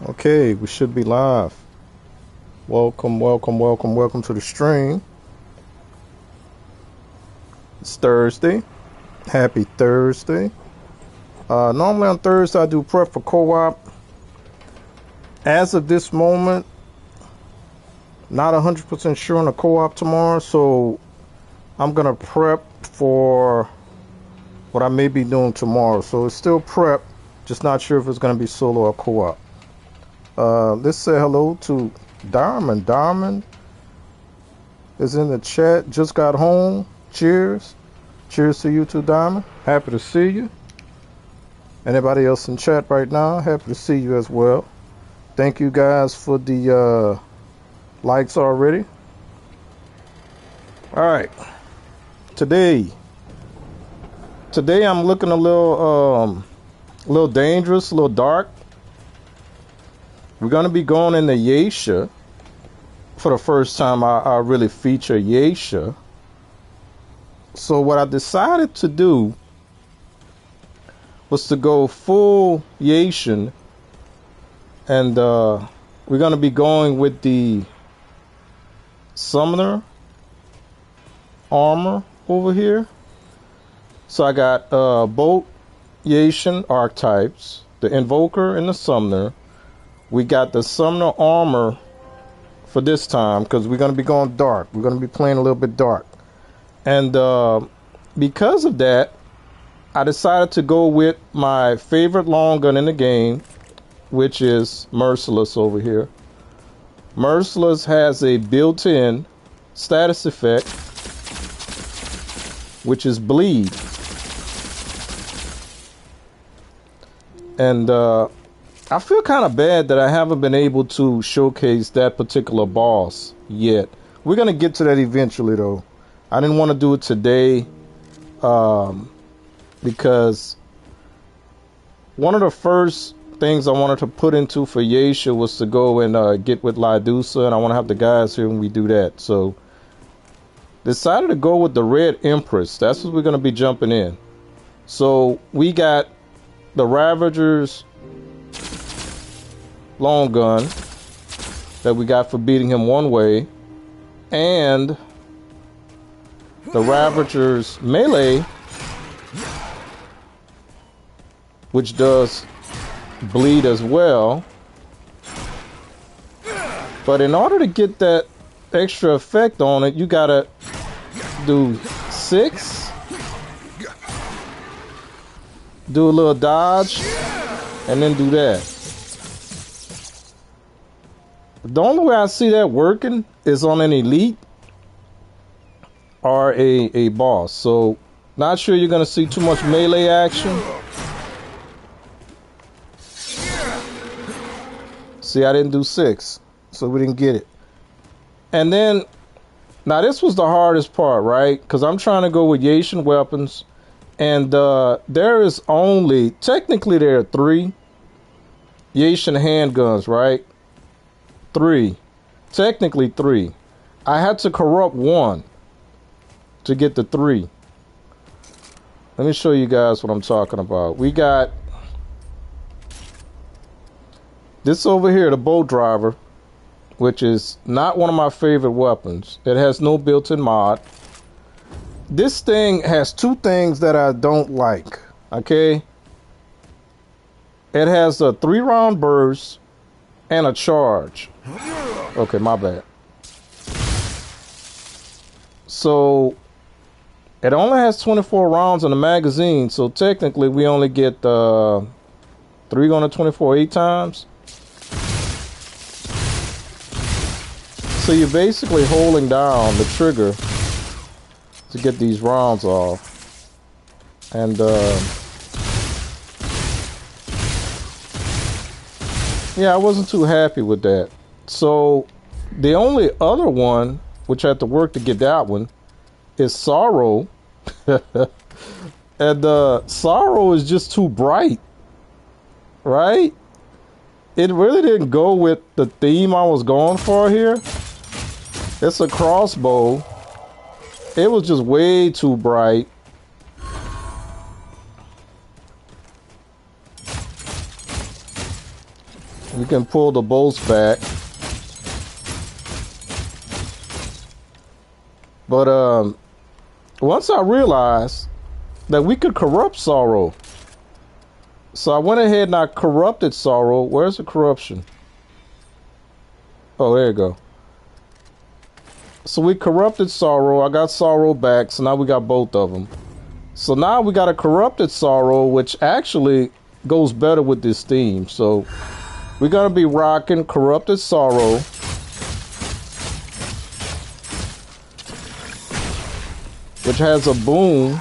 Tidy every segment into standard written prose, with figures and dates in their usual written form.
Okay, we should be live. Welcome, welcome, welcome, welcome to the stream. It's Thursday. Happy Thursday. Normally on Thursday I do prep for co-op. As of this moment, not 100% sure on the co-op tomorrow, so I'm gonna prep for what I may be doing tomorrow. So it's still prep, just not sure if it's gonna be solo or co-op. Let's say hello to Diamond. Diamond is in the chat. Just got home. Cheers. Cheers to you too, Diamond. Happy to see you. Anybody else in chat right now? Happy to see you as well. Thank you guys for the likes already. All right. Today I'm looking a little dangerous, a little dark. We're going to be going into Yeisha. For the first time, I really feature Yeisha. So what I decided to do was to go full Yeishan. And we're going to be going with the Summoner armor over here. So I got both Yeishan archetypes, the Invoker and the Summoner. We got the Summoner armor for this time because we're going to be going dark. We're going to be playing a little bit dark. And because of that, I decided to go with my favorite long gun in the game, which is Merciless over here. Merciless has a built-in status effect, which is Bleed. And I feel kind of bad that I haven't been able to showcase that particular boss yet. We're going to get to that eventually, though. I didn't want to do it today because one of the first things I wanted to put into for Yeisha was to go and get with Lydusa, and I want to have the guys here when we do that. So decided to go with the Red Empress. That's what we're going to be jumping in. So we got the Ravager's long gun that we got for beating him one way, and the Ravager's melee, which does bleed as well. But in order to get that extra effect on it, you gotta do 6, do a little dodge, and then do that. The only way I see that working is on an elite or a boss. So not sure you're going to see too much melee action. See, I didn't do 6, so we didn't get it. And then, now this was the hardest part, right? Because I'm trying to go with Yeishan weapons. And there is only, technically there are 3 Yeishan handguns, right? 3. Technically 3. I had to corrupt 1 to get the 3. Let me show you guys what I'm talking about. We got this over here, the bow driver, which is not one of my favorite weapons. It has no built-in mod. This thing has 2 things that I don't like, okay? It has a 3-round burst and a charge. Okay, my bad. So it only has 24 rounds in the magazine, so technically we only get 3 on the 24 8 times. So you're basically holding down the trigger to get these rounds off. And yeah, I wasn't too happy with that. So the only other one, which I had to work to get that one, is Sorrow. And Sorrow is just too bright, right? It really didn't go with the theme I was going for here. It's a crossbow. It was just way too bright. We can pull the bolts back. But once I realized that we could corrupt sorrow, so I went ahead and I corrupted sorrow. Where's the corruption? Oh, there you go. So we corrupted sorrow. I got sorrow back, so now we got both of them. So now we got a corrupted sorrow, which actually goes better with this theme. So we're gonna be rocking corrupted sorrow. Which has a boom.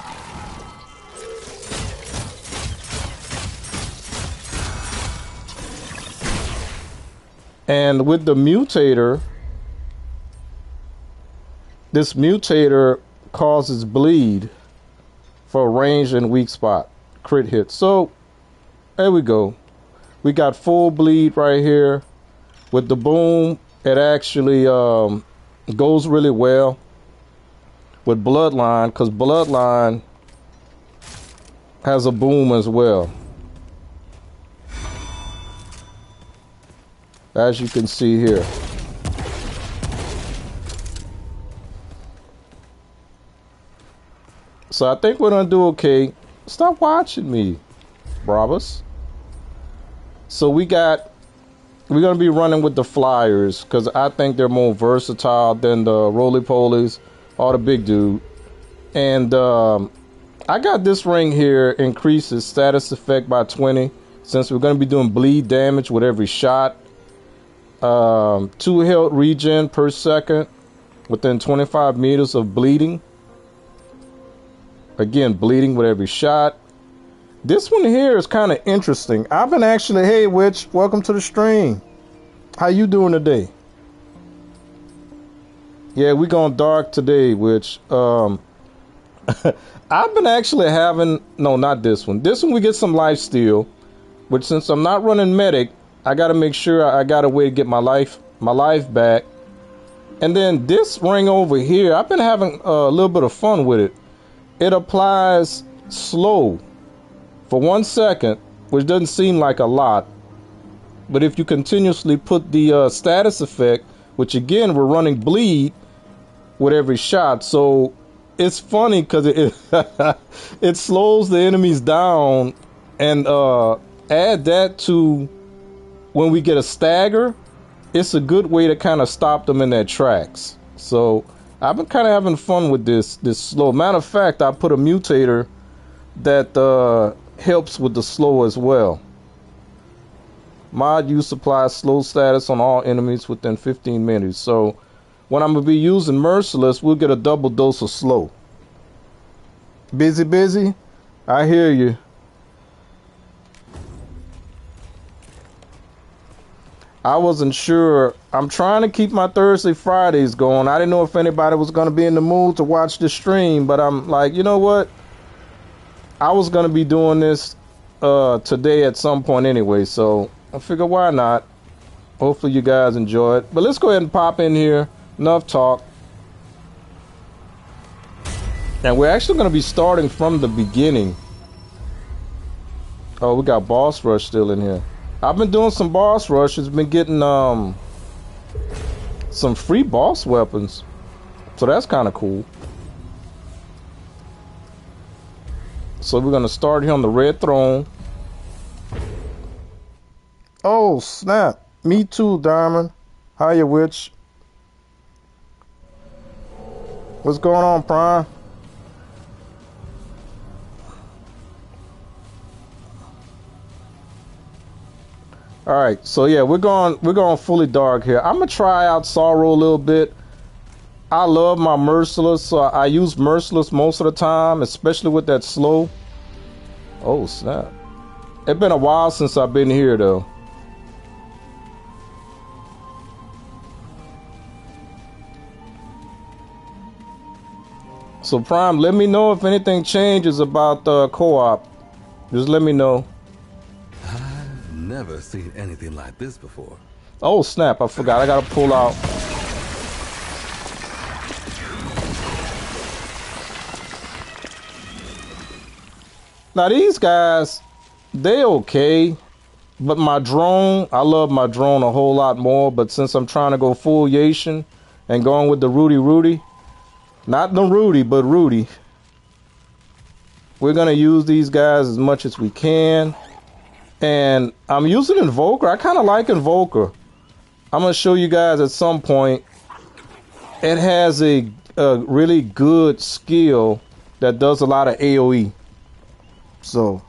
And with the mutator, this mutator causes bleed for a range and weak spot crit hit. So there we go. We got full bleed right here. With the boom, it actually goes really well with Bloodline, because Bloodline has a boom as well. As you can see here. So I think we're gonna do okay. Stop watching me, Bravas. So we're gonna be running with the flyers, because I think they're more versatile than the roly-polies or the big dude. And I got this ring here, increases status effect by 20, since we're gonna be doing bleed damage with every shot. 2 health regen per second within 25 meters of bleeding. Again, bleeding with every shot. This one here is kind of interesting. I've been actually, hey Witch, welcome to the stream. How you doing today? Yeah, we going dark today, Witch. I've been actually having, no, not this one. This one we get some life steal, which since I'm not running medic, I got to make sure I got a way to get my life back. And then this ring over here, I've been having a little bit of fun with it. It applies slow for 1 second, which doesn't seem like a lot. But if you continuously put the status effect, which again, we're running bleed with every shot. So it's funny because it slows the enemies down, and add that to when we get a stagger, it's a good way to kind of stop them in their tracks. So I've been kind of having fun with this slow. Matter of fact, I put a mutator that helps with the slow as well. Mod use supplies slow status on all enemies within 15 minutes. So when I'm going to be using Merciless, we'll get a double dose of slow. Busy? I hear you. I wasn't sure. I'm trying to keep my Thursday, Fridays going. I didn't know if anybody was going to be in the mood to watch the stream, but I'm like, you know what? I was going to be doing this today at some point anyway, so I figure why not? Hopefully you guys enjoy it. But let's go ahead and pop in here. Enough talk. And we're actually going to be starting from the beginning. Oh, we got boss rush still in here. I've been doing some boss rushes, been getting some free boss weapons. So that's kind of cool. So we're going to start here on the red throne. Oh, snap. Me too, Diamond. Hiya, Witch. What's going on, Prime? All right, so yeah, we're going fully dark here. I'm gonna try out Sorrow a little bit. I love my Merciless, so I use Merciless most of the time, especially with that slow. Oh snap! It's been a while since I've been here though. So Prime, let me know if anything changes about co-op. Just let me know. Never seen anything like this before. Oh snap, I forgot. I gotta pull out. Now these guys, they okay. But my drone, I love my drone a whole lot more. But since I'm trying to go full Yation and going with the Rudy, not the Rudy, but Rudy, we're going to use these guys as much as we can. And I'm using Invoker. I kind of like Invoker. I'm going to show you guys at some point. It has a really good skill that does a lot of AoE. So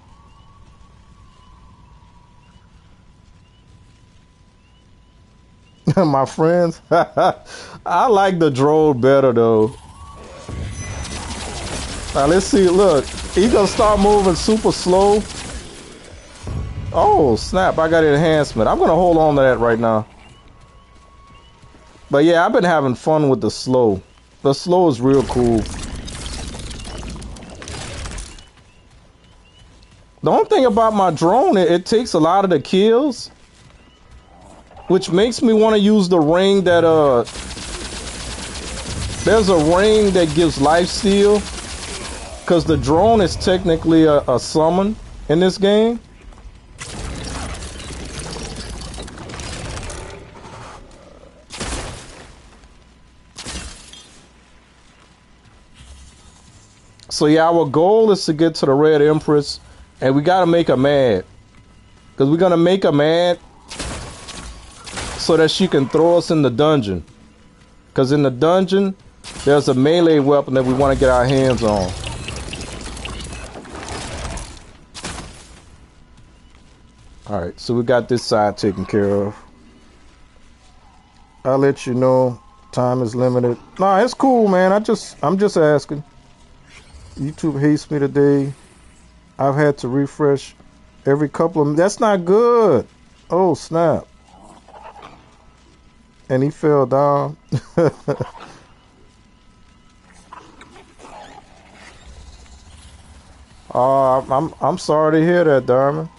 my friends, I like the drone better though. Now let's see. Look, he gonna start moving super slow. Oh snap! I got enhancement. I'm gonna hold on to that right now. But yeah, I've been having fun with the slow. The slow is real cool. The only thing about my drone, it takes a lot of the kills, which makes me want to use the ring that there's a ring that gives lifesteal, because the drone is technically a summon in this game. So yeah, our goal is to get to the Red Empress, and we gotta make her mad, because we're gonna make her mad so that she can throw us in the dungeon. Because in the dungeon, there's a melee weapon that we want to get our hands on. Alright, so we got this side taken care of. I'll let you know. Time is limited. Nah, it's cool, man. I'm just asking. YouTube hates me today. I've had to refresh every couple of... That's not good. Oh, snap. And he fell down. I'm sorry to hear that, Darman.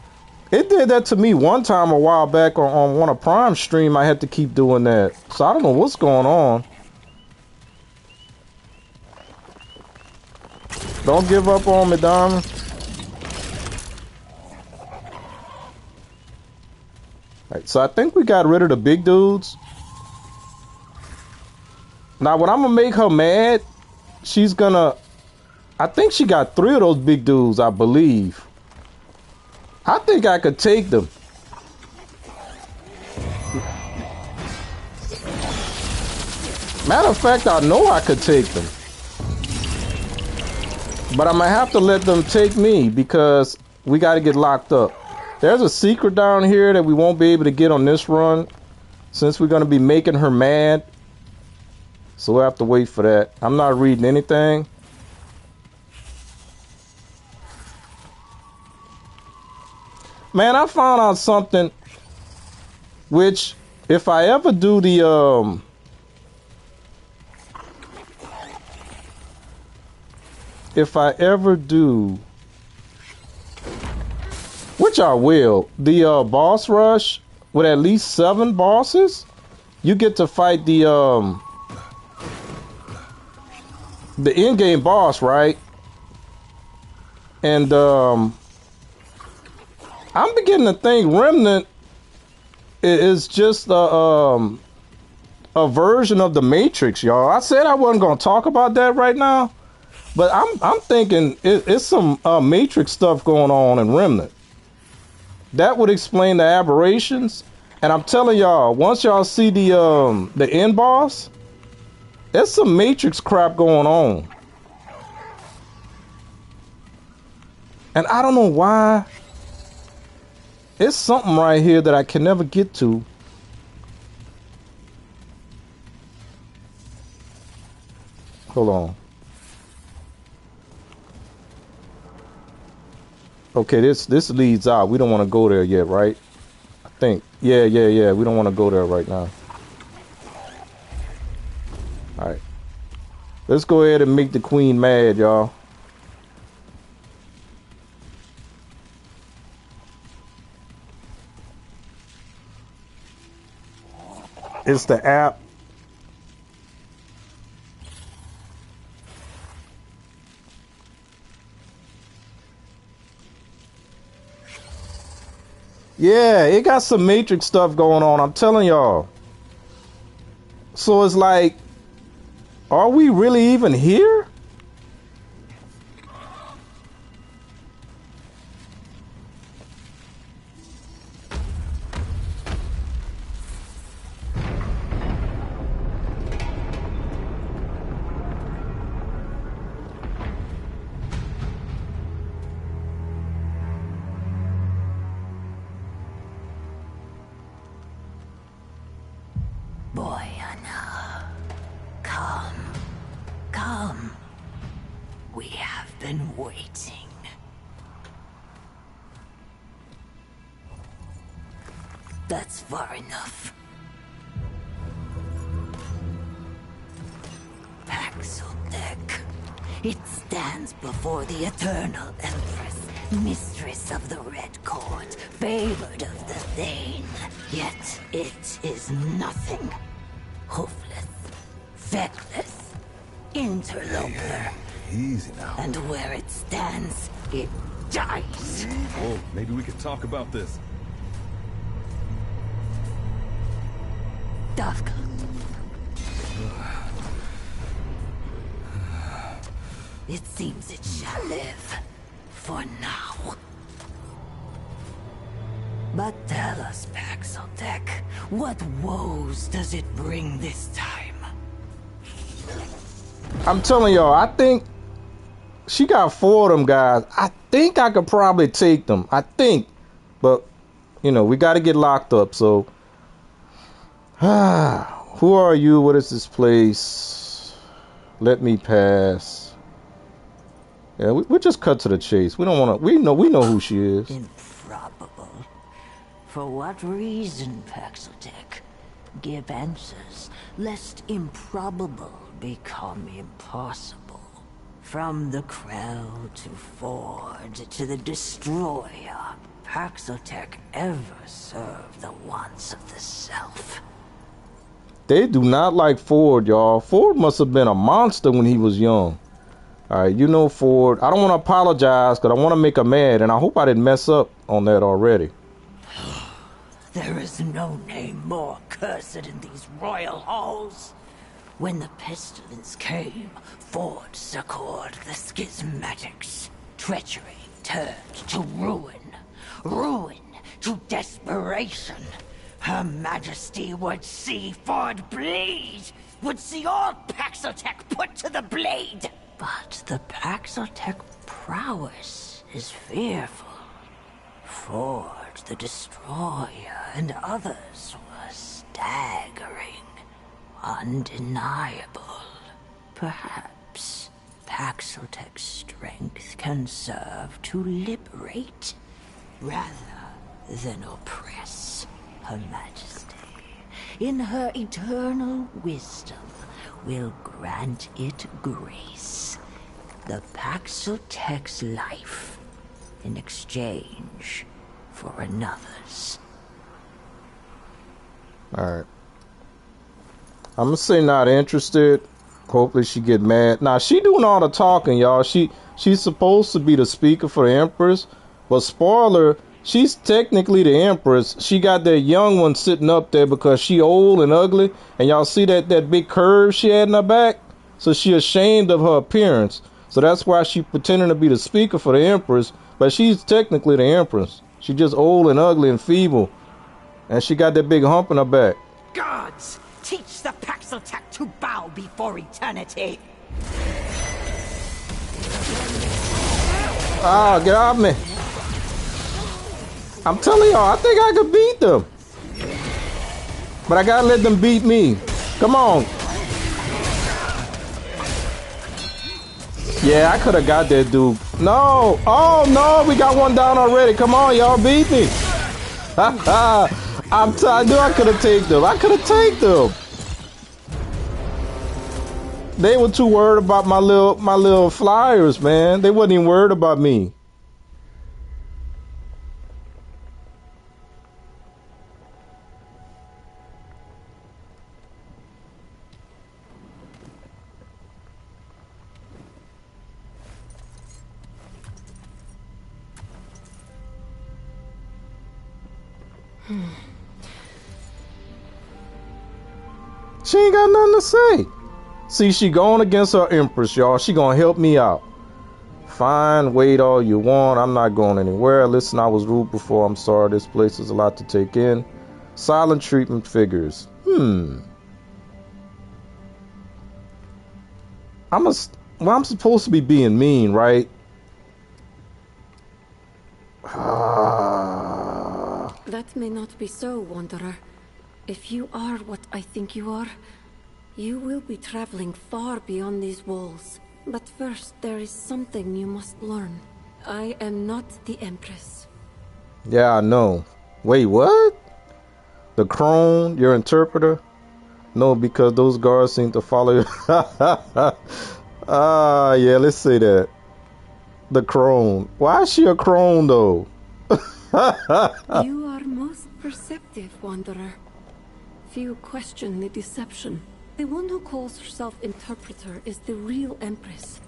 It did that to me one time a while back on one of Prime stream. I had to keep doing that. So I don't know what's going on. Don't give up on me, Darman. Alright, so I think we got rid of the big dudes. Now, when I'm gonna make her mad, she's gonna... I think she got 3 of those big dudes, I believe. I think I could take them. Matter of fact, I know I could take them. But I'm gonna have to let them take me because we gotta get locked up. There's a secret down here that we won't be able to get on this run since we're gonna be making her mad. So we'll have to wait for that. I'm not reading anything. Man, I found out something which, if I ever do the which I will, the boss rush with at least 7 bosses, you get to fight the in-game boss, right? And I'm beginning to think Remnant is just a version of the Matrix, y'all. I said I wasn't gonna talk about that right now, but I'm thinking it's some Matrix stuff going on in Remnant. That would explain the aberrations. And I'm telling y'all, once y'all see the end boss, there's some Matrix crap going on. And I don't know why. It's something right here that I can never get to. Hold on. Okay, this leads out. We don't want to go there yet, right? I think. Yeah. We don't want to go there right now. All right. Let's go ahead and make the queen mad, y'all. It's the app. Yeah, it got some Matrix stuff going on. I'm telling y'all. So it's like, are we really even here? Boyana, come, come. We have been waiting. That's far enough. Paxotech. It stands before the eternal Empress, mistress of the Red Court, favored of the Thane. Yet it is nothing. Hoofless, feckless, interloper. Easy now. And where it stands, it dies. Oh, maybe we could talk about this. Dafka. It seems it shall live. For now. But tell us, Paxotech, what woes does it bring this time? I'm telling y'all, I think she got 4 of them guys. I think I could probably take them. I think. But, you know, we got to get locked up. So, who are you? What is this place? Let me pass. Yeah, we just cut to the chase. We don't want to. We know who she is. Improbable. For what reason, Paxotech? Give answers, lest improbable become impossible. From the Krell to Ford to the Destroyer, Paxotech ever served the wants of the self. They do not like Ford, y'all. Ford must have been a monster when he was young. All right, you know, Ford, I don't want to apologize because I want to make her mad, and I hope I didn't mess up on that already. There is no name more cursed in these royal halls. When the pestilence came, Ford succored the schismatics. Treachery turned to ruin. Ruin to desperation. Her Majesty would see Ford bleed. Would see all Paxotech put to the blade. But the Paxotech prowess is fearful. Ford, the Destroyer, and others were staggering. Undeniable. Perhaps Paxotech's strength can serve to liberate, rather than oppress Her Majesty. In her eternal wisdom, will grant it grace. The Paxotech's life in exchange for another's. Alright. I'm gonna say not interested. Hopefully she get mad. Now she doing all the talking, y'all. She's supposed to be the speaker for the Empress. But spoiler, she's technically the Empress. She got that young one sitting up there because she old and ugly. And y'all see that big curve she had in her back? So she ashamed of her appearance. So that's why she pretending to be the speaker for the Empress. But she's technically the Empress. She just old and ugly and feeble. And she got that big hump in her back. Gods, teach the Paxotech to bow before eternity. Ah, get off me. I'm telling y'all, I think I could beat them. But I gotta let them beat me. Come on. Yeah, I could have got that dude. No. Oh, no. We got one down already. Come on, y'all. Beat me. I knew I could have taken them. I could have taken them. They were too worried about my little flyers, man. They wasn't even worried about me. She ain't got nothing to say. See, she going against her Empress, y'all. She gonna help me out. Fine, wait all you want. I'm not going anywhere. Listen, I was rude before. I'm sorry. This place is a lot to take in. Silent treatment figures. I'm supposed to be being mean, right? That may not be so, Wanderer. If you are what I think you are, you will be traveling far beyond these walls. But first, there is something you must learn. I am not the Empress. Yeah, I know. Wait, what? The crone, your interpreter? No, because those guards seem to follow you. Yeah, let's say that. The crone. Why is she a crone, though? You are most perceptive, Wanderer. Few question the deception. The one who calls herself interpreter is the real Empress.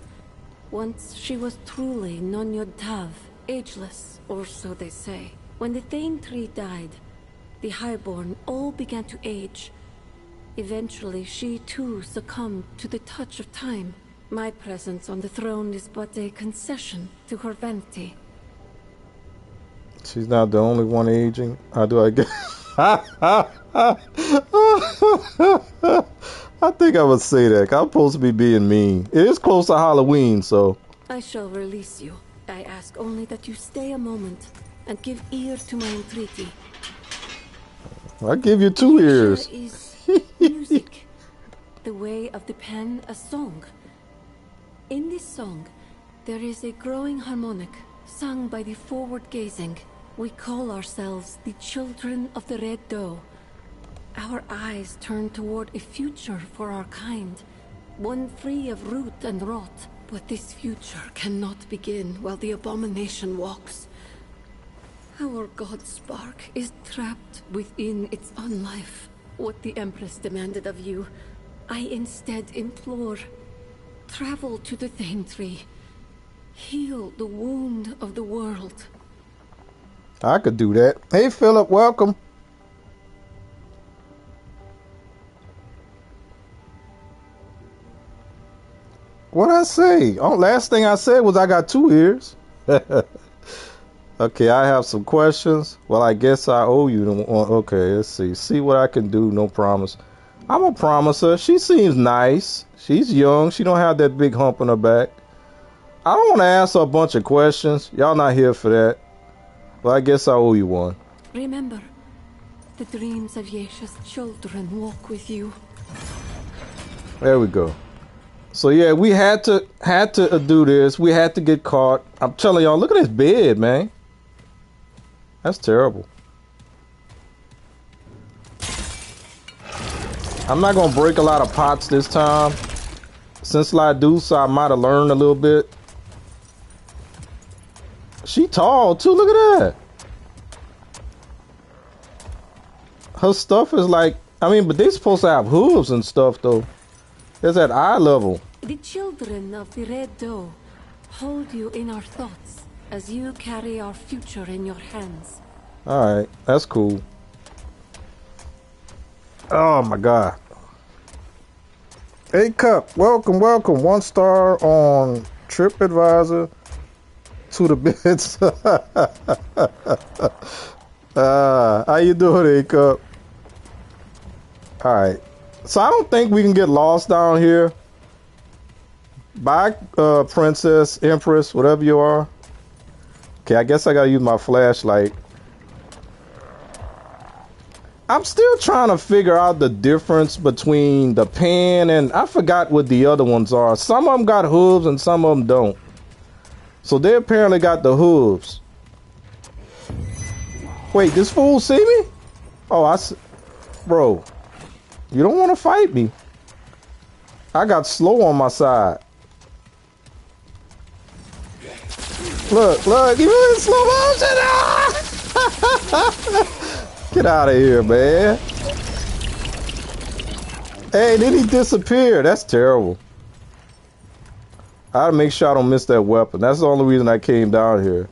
Once she was truly non-Yod-Tav, ageless, or so they say. When the Thane tree died, the Highborn all began to age. Eventually, she too succumbed to the touch of time. My presence on the throne is but a concession to her vanity. She's not the only one aging. How do I get... I think I would say that. I'm supposed to be being mean. It is close to Halloween, so... I shall release you. I ask only that you stay a moment and give ear to my entreaty. I'll give you 2 ears. Here is music. The way of the pen, a song. In this song, there is a growing harmonic, sung by the forward-gazing. We call ourselves the Children of the Red Doe. Our eyes turn toward a future for our kind, one free of root and rot. But this future cannot begin while the abomination walks. Our god spark is trapped within its unlife. What the Empress demanded of you, I instead implore. Travel to the Thane tree. Heal the wound of the world. I could do that. Hey, Philip, welcome. What'd I say? Oh, last thing I said was I got 2 ears. Okay, I have some questions. Well, I guess I owe you one. Okay, let's see. See what I can do. No promise. I'm a promiser. She seems nice. She's young. She don't have that big hump on her back. I don't want to ask her a bunch of questions. Y'all not here for that. Well, I guess I owe you one. Remember, the dreams of Yesha's children walk with you. There we go. So yeah, we had to do this. We had to get caught. I'm telling y'all, look at this bed, man. That's terrible. I'm not gonna break a lot of pots this time. Since La Deuce, I might have learned a little bit. She tall too. Look at that. Her stuff is like, I mean, but they supposed to have hooves and stuff though. There's at eye level. The children of the Red Doe hold you in our thoughts as you carry our future in your hands. Alright, that's cool. Oh my god. Hey Cup, welcome, welcome. 1 star on TripAdvisor to the bits. How you doing, A Cup? Alright. So I don't think we can get lost down here. Bye, Princess, Empress, whatever you are. Okay, I guess I gotta use my flashlight. I'm still trying to figure out the difference between the pan and I forgot what the other ones are. Some of them got hooves and some of them don't. So they apparently got the hooves. Wait, this fool see me? Oh, bro, you don't want to fight me. I got slow on my side. Look, look, you in slow motion. Ah! Get out of here, man. Hey, then he disappeared. That's terrible. I gotta make sure I don't miss that weapon. That's the only reason I came down here.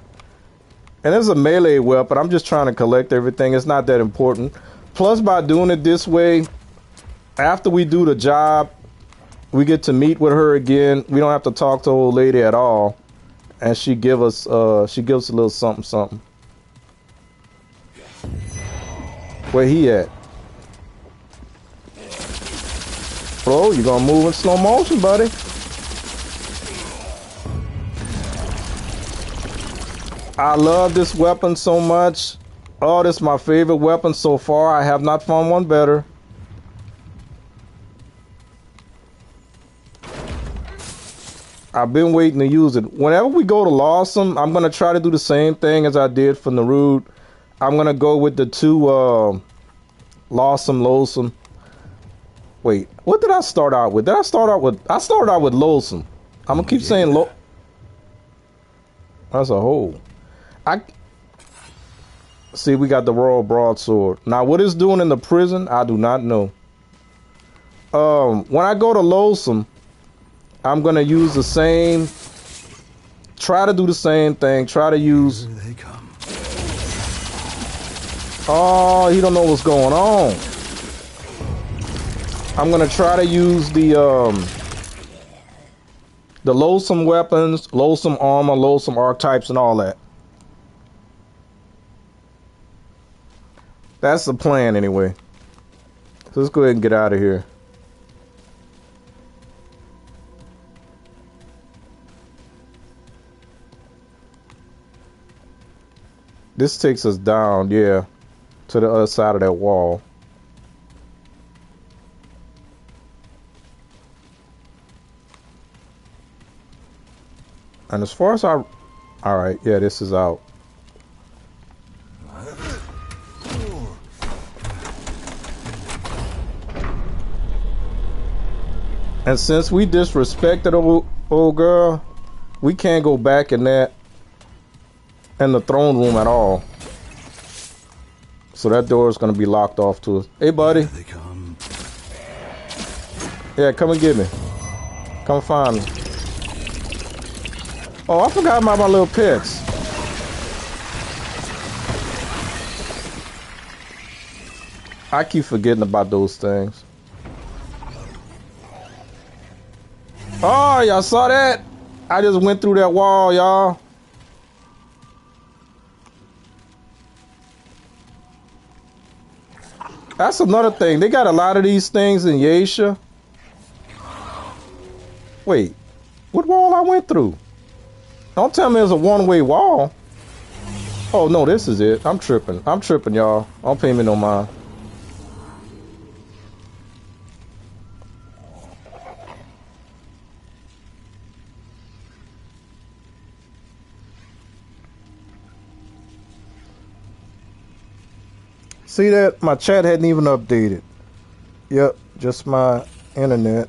And it's a melee weapon. I'm just trying to collect everything. It's not that important. Plus, by doing it this way, after we do the job, we get to meet with her again. We don't have to talk to old lady at all. And she gives us a little something something. Where he at? Bro, you gonna move in slow motion, buddy. I love this weapon so much. Oh, this is my favorite weapon so far. I have not found one better. I've been waiting to use it. Whenever we go to Lawsome, I'm going to try to do the same thing as I did for Narud. I'm going to go with the two Lawsome, Loathsome. Wait, what did I start out with? I started out with Loathsome. I'm going to keep saying That's a hole. See, we got the Royal Broadsword. Now, what it's doing in the prison, I do not know. When I go to Loathsome, I'm going to use the same, try to do the same thing, try to use... Here they come. Oh, he don't know what's going on. I'm going to try to use the Loathsome weapons, Loathsome armor, Loathsome archetypes, and all that. That's the plan anyway. So let's go ahead and get out of here. This takes us down, yeah, to the other side of that wall. And as far as all right, yeah, this is out. And since we disrespected old girl, we can't go back in the throne room at all. So that door is going to be locked off to us. Hey, buddy. Here they come. Yeah, come and get me. Come find me. Oh, I forgot about my little pets. I keep forgetting about those things. Oh, y'all saw that? I just went through that wall, y'all. That's another thing. They got a lot of these things in Yaesha. Wait, what wall I went through? Don't tell me it's a one-way wall. Oh, no, this is it. I'm tripping. I'm tripping, y'all. Don't pay me no mind. See that? My chat hadn't even updated. Yep, just my internet.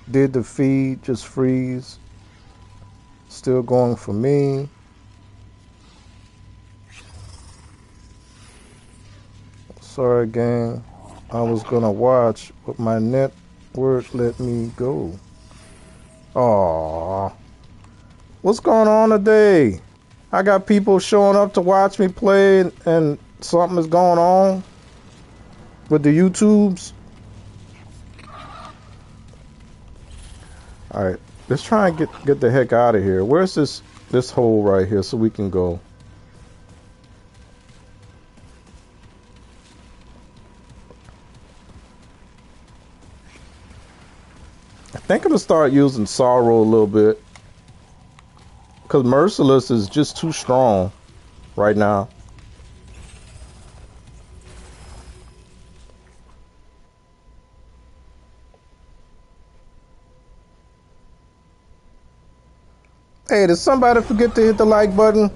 Did the feed just freeze? Still going for me. Sorry, gang. I was gonna watch, but my network let me go. Aww. What's going on today? I got people showing up to watch me play and something is going on with the YouTubes. All right, let's try and get the heck out of here. Where's this hole right here so we can go? I think I'm gonna start using Sorrow a little bit. Because Merciless is just too strong right now. Hey, did somebody forget to hit the like button?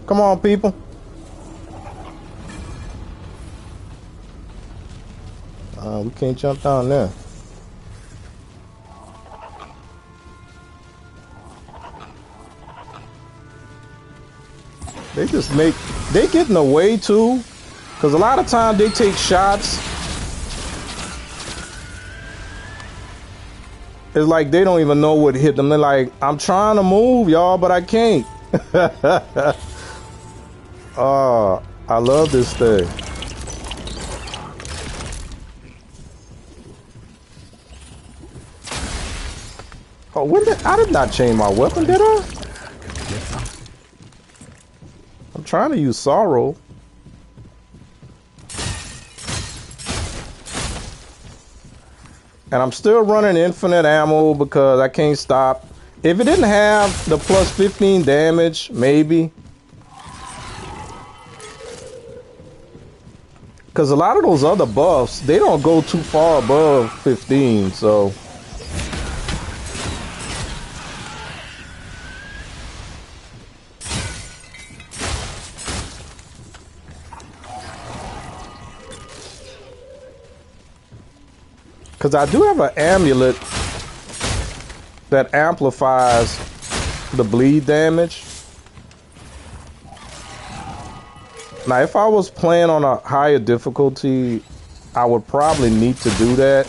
Come on, people. We can't jump down there. They get in the way too, because a lot of times they take shots. It's like they don't even know what hit them. They're like, I'm trying to move, y'all, but I can't. Oh, I love this thing. Oh, I did not change my weapon, did I? I'm trying to use sorrow. And I'm still running infinite ammo because I can't stop. If it didn't have the plus 15 damage, maybe. Because a lot of those other buffs, they don't go too far above 15, so. Because I do have an amulet that amplifies the bleed damage. Now, if I was playing on a higher difficulty, I would probably need to do that.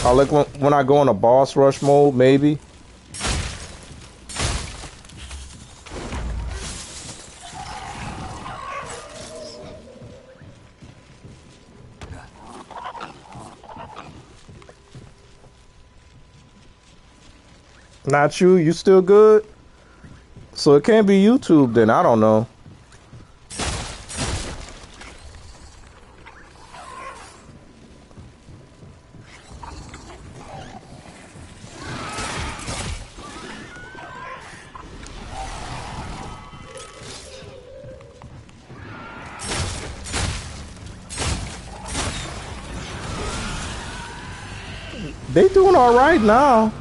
Like when I go in a boss rush mode, maybe. Not you? You still good? So it can't be YouTube then. I don't know. They doing all right now.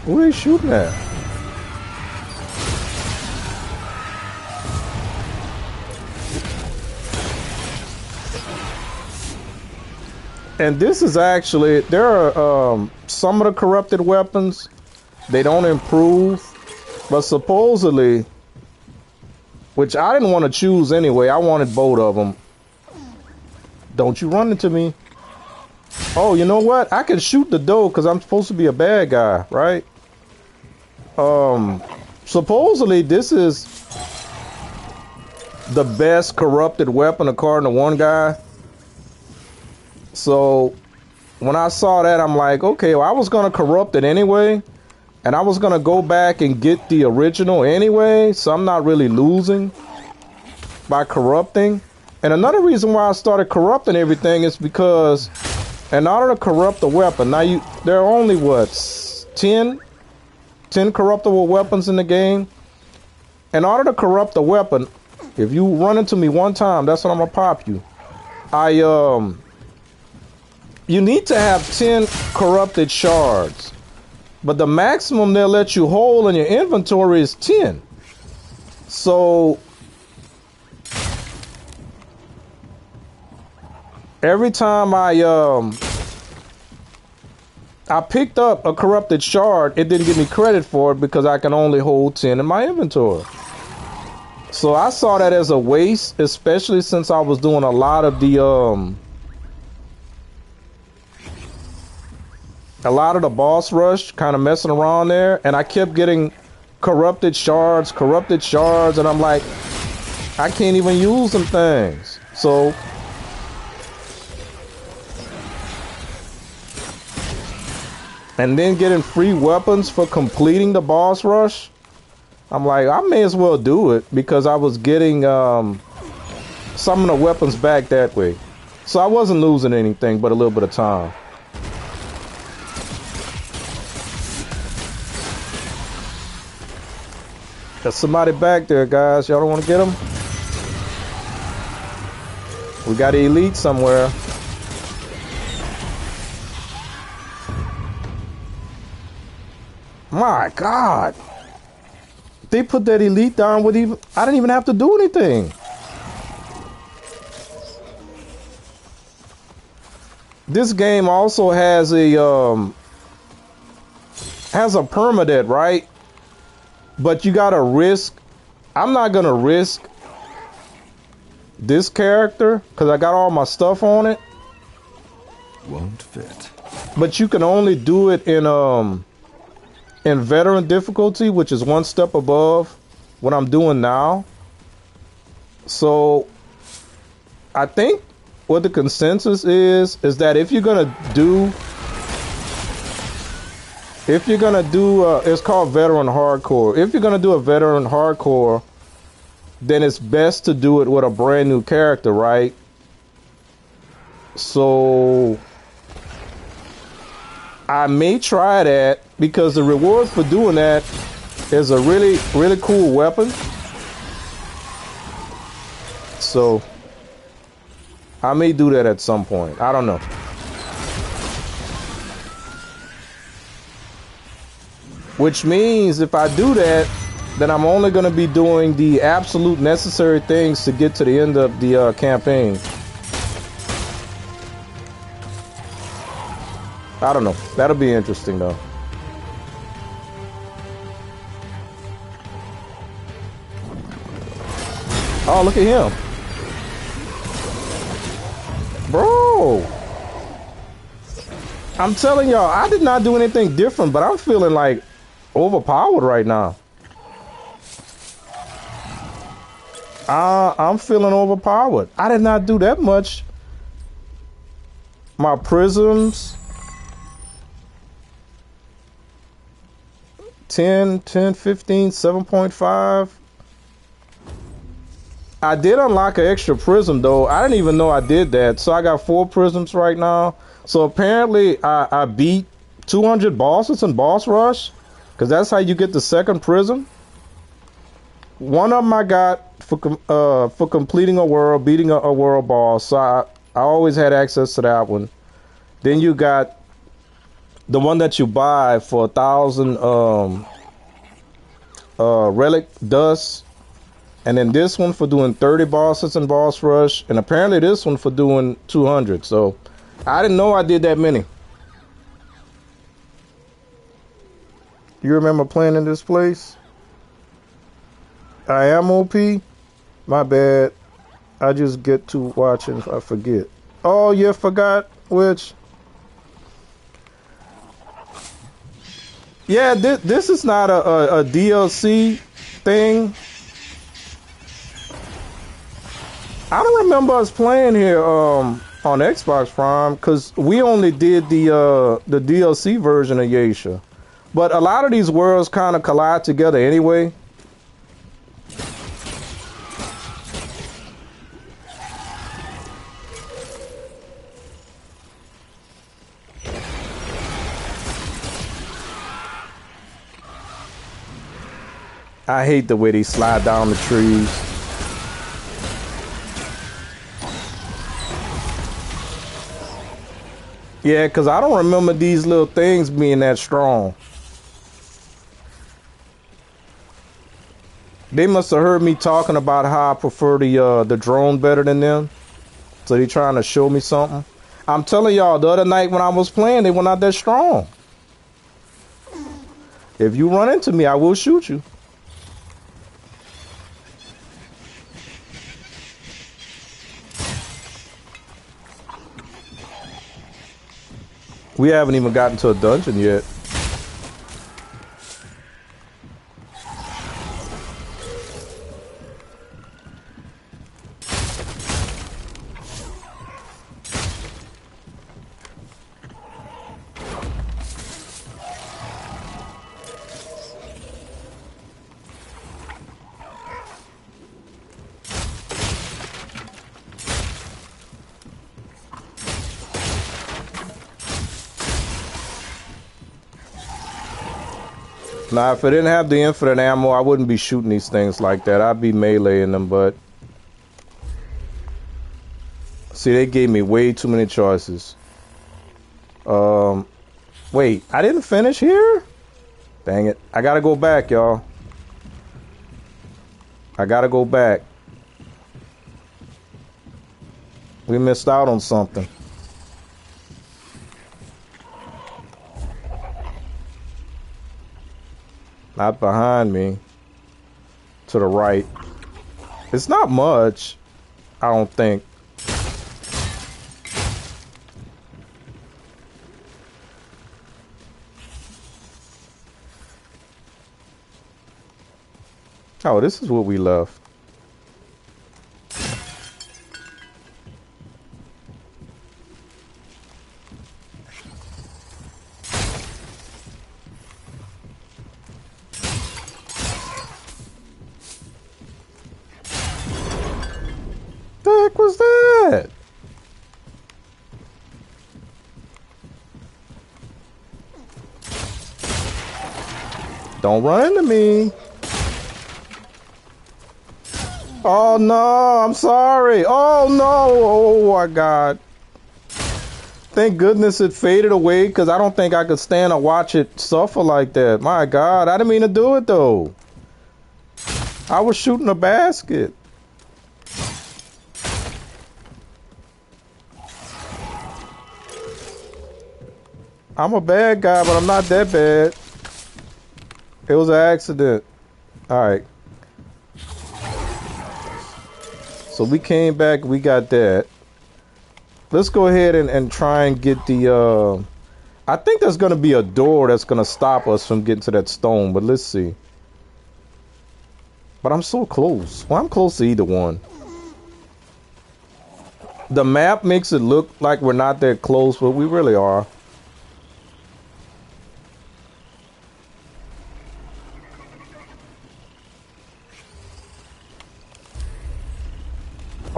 Who they shooting at? And this is actually, there are some of the corrupted weapons, they don't improve, but supposedly, which I didn't want to choose anyway, I wanted both of them. Don't you run into me. Oh, you know what? I can shoot the doe because I'm supposed to be a bad guy, right? Supposedly this is the best corrupted weapon according to one guy. So when I saw that, I'm like, okay, well, I was going to corrupt it anyway. And I was going to go back and get the original anyway. So I'm not really losing by corrupting. And another reason why I started corrupting everything is because in order to corrupt the weapon, now there are only what, 10 corruptible weapons in the game. In order to corrupt the weapon, if you run into me one time, that's when I'm gonna pop you. You need to have 10 corrupted shards, but the maximum they'll let you hold in your inventory is 10. So every time I picked up a corrupted shard, it didn't give me credit for it because I can only hold 10 in my inventory. So I saw that as a waste, especially since I was doing a lot of the boss rush, kind of messing around there, and I kept getting corrupted shards, and I'm like, I can't even use them things. So and then getting free weapons for completing the boss rush, I'm like, I may as well do it because I was getting some of the weapons back that way. So I wasn't losing anything but a little bit of time. There's somebody back there, guys. Y'all don't want to get them? We got an elite somewhere. My God. They put that elite down with even... I didn't even have to do anything. This game also has a permadeath, right? But you gotta risk... I'm not gonna risk this character because I got all my stuff on it. Won't fit. But you can only do it in veteran difficulty, which is one step above what I'm doing now. So I think what the consensus is that if you're gonna do it's called veteran hardcore. If you're gonna do a veteran hardcore, then it's best to do it with a brand new character, right? So I may try that because the reward for doing that is a really, really cool weapon. So I may do that at some point. I don't know. Which means if I do that, then I'm only going to be doing the absolute necessary things to get to the end of the campaign. I don't know. That'll be interesting, though. Oh, look at him. Bro. I'm telling y'all, I did not do anything different, but I'm feeling like overpowered right now. I'm feeling overpowered. I did not do that much. My prisms. 10, 15, 7.5. I did unlock an extra prism though. I didn't even know I did that. So I got 4 prisms right now. So apparently I beat 200 bosses in boss rush. Because that's how you get the second prism. One of them I got for completing a world, beating a world boss. So I always had access to that one. Then you got the one that you buy for 1,000 relic dust. And then this one for doing 30 bosses in boss rush. And apparently this one for doing 200. So I didn't know I did that many. You remember playing in this place? I am OP? My bad. I just get to watch and I forget. Oh, you forgot which? Yeah, this is not a DLC thing. I don't remember us playing here on Xbox Prime because we only did the DLC version of Yesha. But a lot of these worlds kind of collide together anyway. I hate the way they slide down the trees. Yeah, because I don't remember these little things being that strong. They must have heard me talking about how I prefer the drone better than them. So they trying to show me something. I'm telling y'all, the other night when I was playing, they were not that strong. If you run into me, I will shoot you. We haven't even gotten to a dungeon yet. Now, if I didn't have the infinite ammo, I wouldn't be shooting these things like that. I'd be meleeing them, but... See, they gave me way too many choices. Wait, I didn't finish here? Dang it. I gotta go back, y'all. I gotta go back. We missed out on something. Not behind me. to the right. It's not much, I don't think. Oh, this is what we left. The heck was that? Don't run into me. Oh no, I'm sorry. Oh no, oh my God. Thank goodness it faded away because I don't think I could stand to watch it suffer like that. My God, I didn't mean to do it though. I was shooting a basket. I'm a bad guy, but I'm not that bad. It was an accident. All right. So we came back, we got that. Let's go ahead and try and get the, I think there's going to be a door that's going to stop us from getting to that stone, but let's see. But I'm so close. Well, I'm close to either one. The map makes it look like we're not that close, but we really are.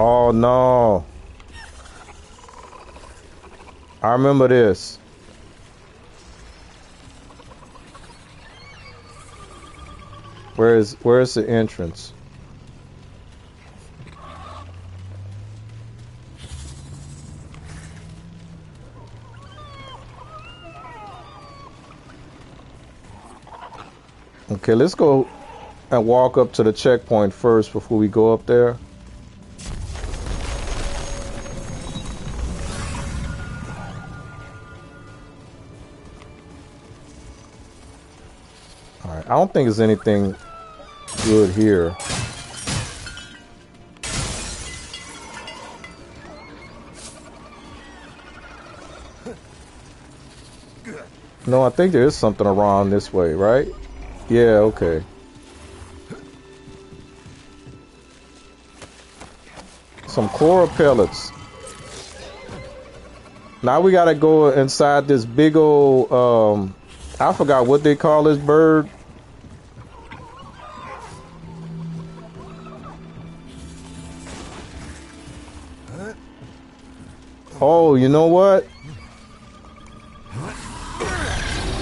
Oh no. I remember this. Where's the entrance? Okay, let's go and walk up to the checkpoint first before we go up there. Alright, I don't think there's anything good here. No, I think there is something around this way, right? Yeah, okay. Some coral pellets. Now we gotta go inside this big old, I forgot what they call this bird. Oh, you know what?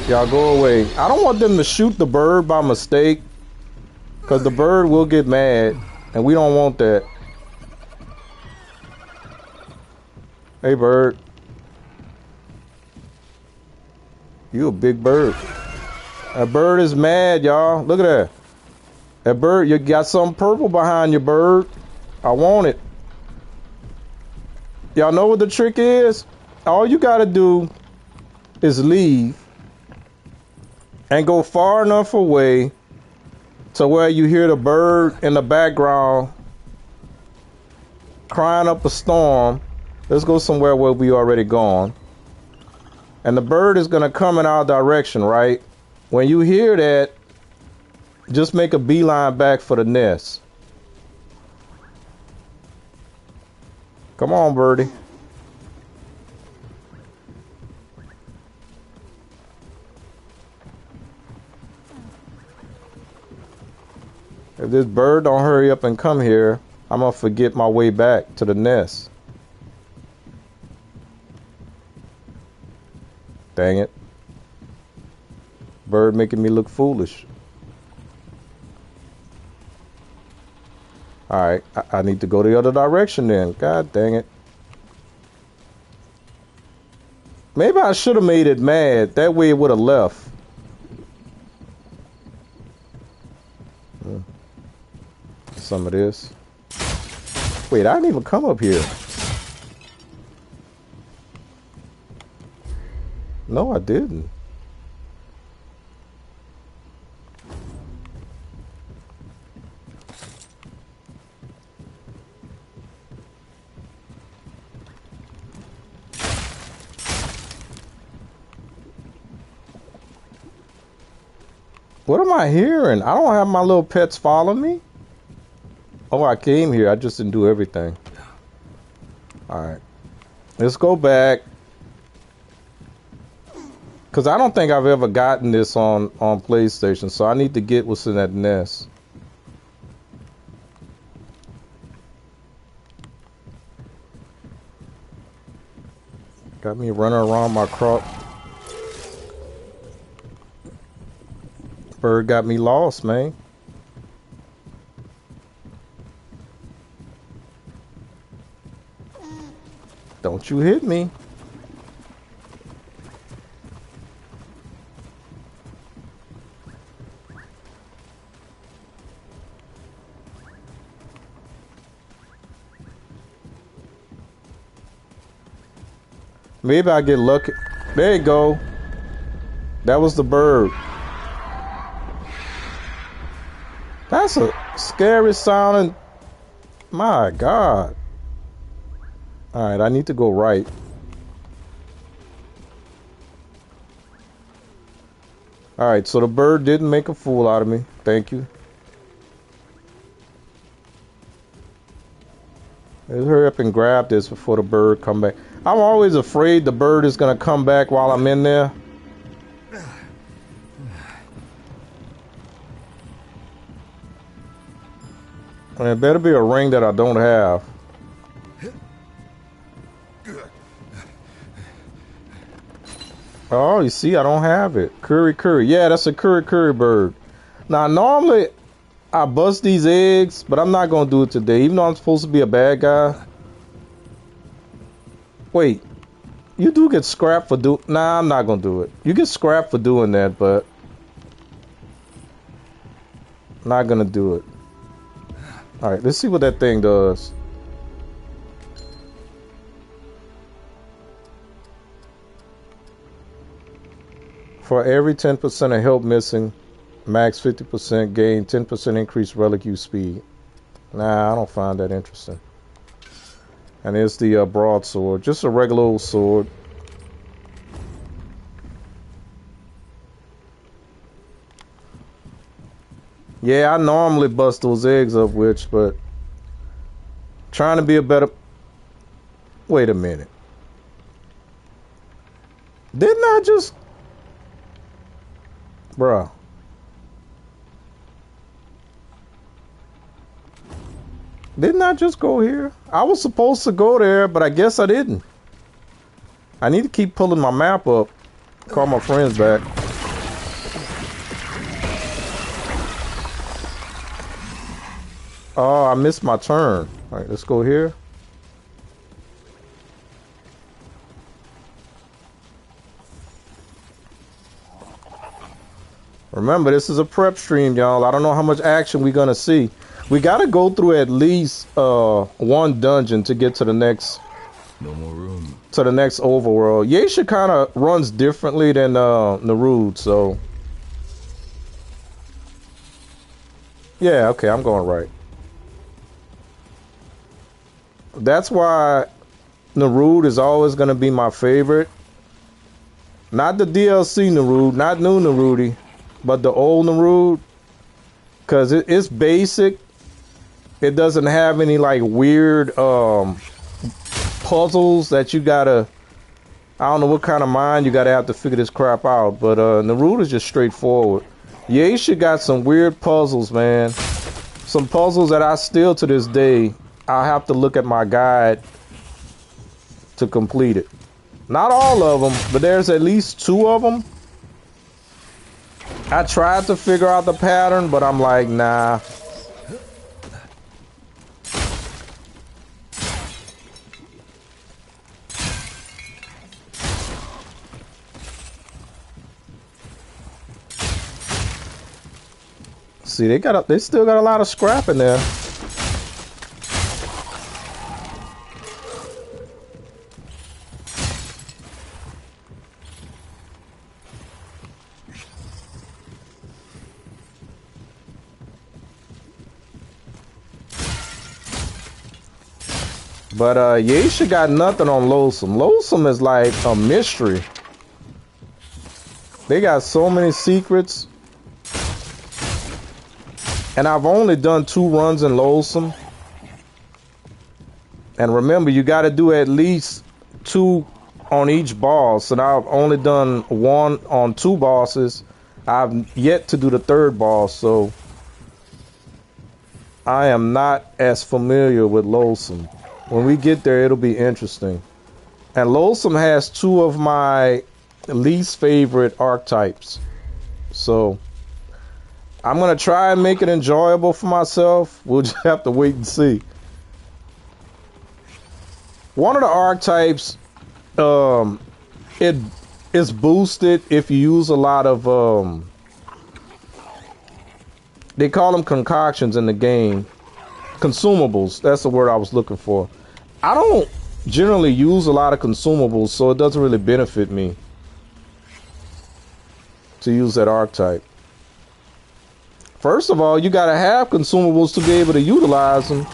Y'all go away. I don't want them to shoot the bird by mistake, because the bird will get mad, and we don't want that. Hey, bird. You a big bird. That bird is mad, y'all. Look at that. That bird, you got something purple behind your bird. I want it. Y'all know what the trick is? All you gotta do is leave and go far enough away to where you hear the bird in the background crying up a storm. Let's go somewhere where we already gone. And the bird is gonna come in our direction, right? When you hear that, just make a beeline back for the nest. Come on, birdie. If this bird don't hurry up and come here, I'm gonna forget my way back to the nest. Dang it. Bird making me look foolish. Alright, I need to go the other direction then. God dang it. Maybe I should have made it mad. That way it would have left. Some of this. Wait, I didn't even come up here. No, I didn't. What am I hearing? I don't have my little pets follow me. Oh, I came here. I just didn't do everything. Alright. Let's go back. Because I don't think I've ever gotten this on PlayStation. So I need to get what's in that nest. Got me running around my crop. Bird got me lost, man. Don't you hit me. Maybe I get lucky. There you go. That was the bird. That's a scary sounding. My God. Alright, I need to go right. Alright, so the bird didn't make a fool out of me. Thank you. Let's hurry up and grab this before the bird come back. I'm always afraid the bird is going to come back while I'm in there. And it better be a ring that I don't have. Oh, you see, I don't have it. Curry, curry. Yeah, that's a curry, curry bird. Now, normally, I bust these eggs, but I'm not going to do it today. Even though I'm supposed to be a bad guy. Wait. You do get scrapped for doing... Nah, I'm not going to do it. You get scrapped for doing that, but... I'm not going to do it. Alright, let's see what that thing does. For every 10% of help missing, max 50% gain, 10% increased relic use speed. Nah, I don't find that interesting. And there's the broadsword. Just a regular old sword. Yeah, I normally bust those eggs up, Witch, but... Trying to be a better... Wait a minute. Didn't I just... Bruh. Didn't I just go here? I was supposed to go there, but I guess I didn't. I need to keep pulling my map up. Call my friends back. Oh, I missed my turn. Alright, let's go here. Remember, this is a prep stream, y'all. I don't know how much action we're gonna see. We gotta go through at least one dungeon to get to the next. No more room. To the next overworld. Yeisha kind of runs differently than Narud, so. Yeah, okay, I'm going right. That's why Narud is always gonna be my favorite. Not the DLC Narud, not new Narudi. But the old Narud, because it's basic. It doesn't have any like weird puzzles that you gotta, I don't know what kind of mind you gotta have to figure this crap out. But Narud is just straightforward. Yeisha got some weird puzzles, man. Some puzzles that I still to this day, I have to look at my guide to complete it. Not all of them, but there's at least 2 of them. I tried to figure out the pattern, but I'm like, nah. See, they still got a lot of scrap in there. But Yeisha got nothing on Loathsome. Loathsome is like a mystery. They got so many secrets. And I've only done 2 runs in Loathsome. And remember, you got to do at least 2 on each boss. And I've only done 1 on 2 bosses. I've yet to do the 3rd boss, so I am not as familiar with Loathsome. When we get there, it'll be interesting. And Loathsome has 2 of my least favorite archetypes. So I'm going to try and make it enjoyable for myself. We'll just have to wait and see. One of the archetypes, it is boosted if you use a lot of, they call them concoctions in the game. Consumables, that's the word I was looking for. I don't generally use a lot of consumables, so it doesn't really benefit me to use that archetype. First of all, you gotta have consumables to be able to utilize them.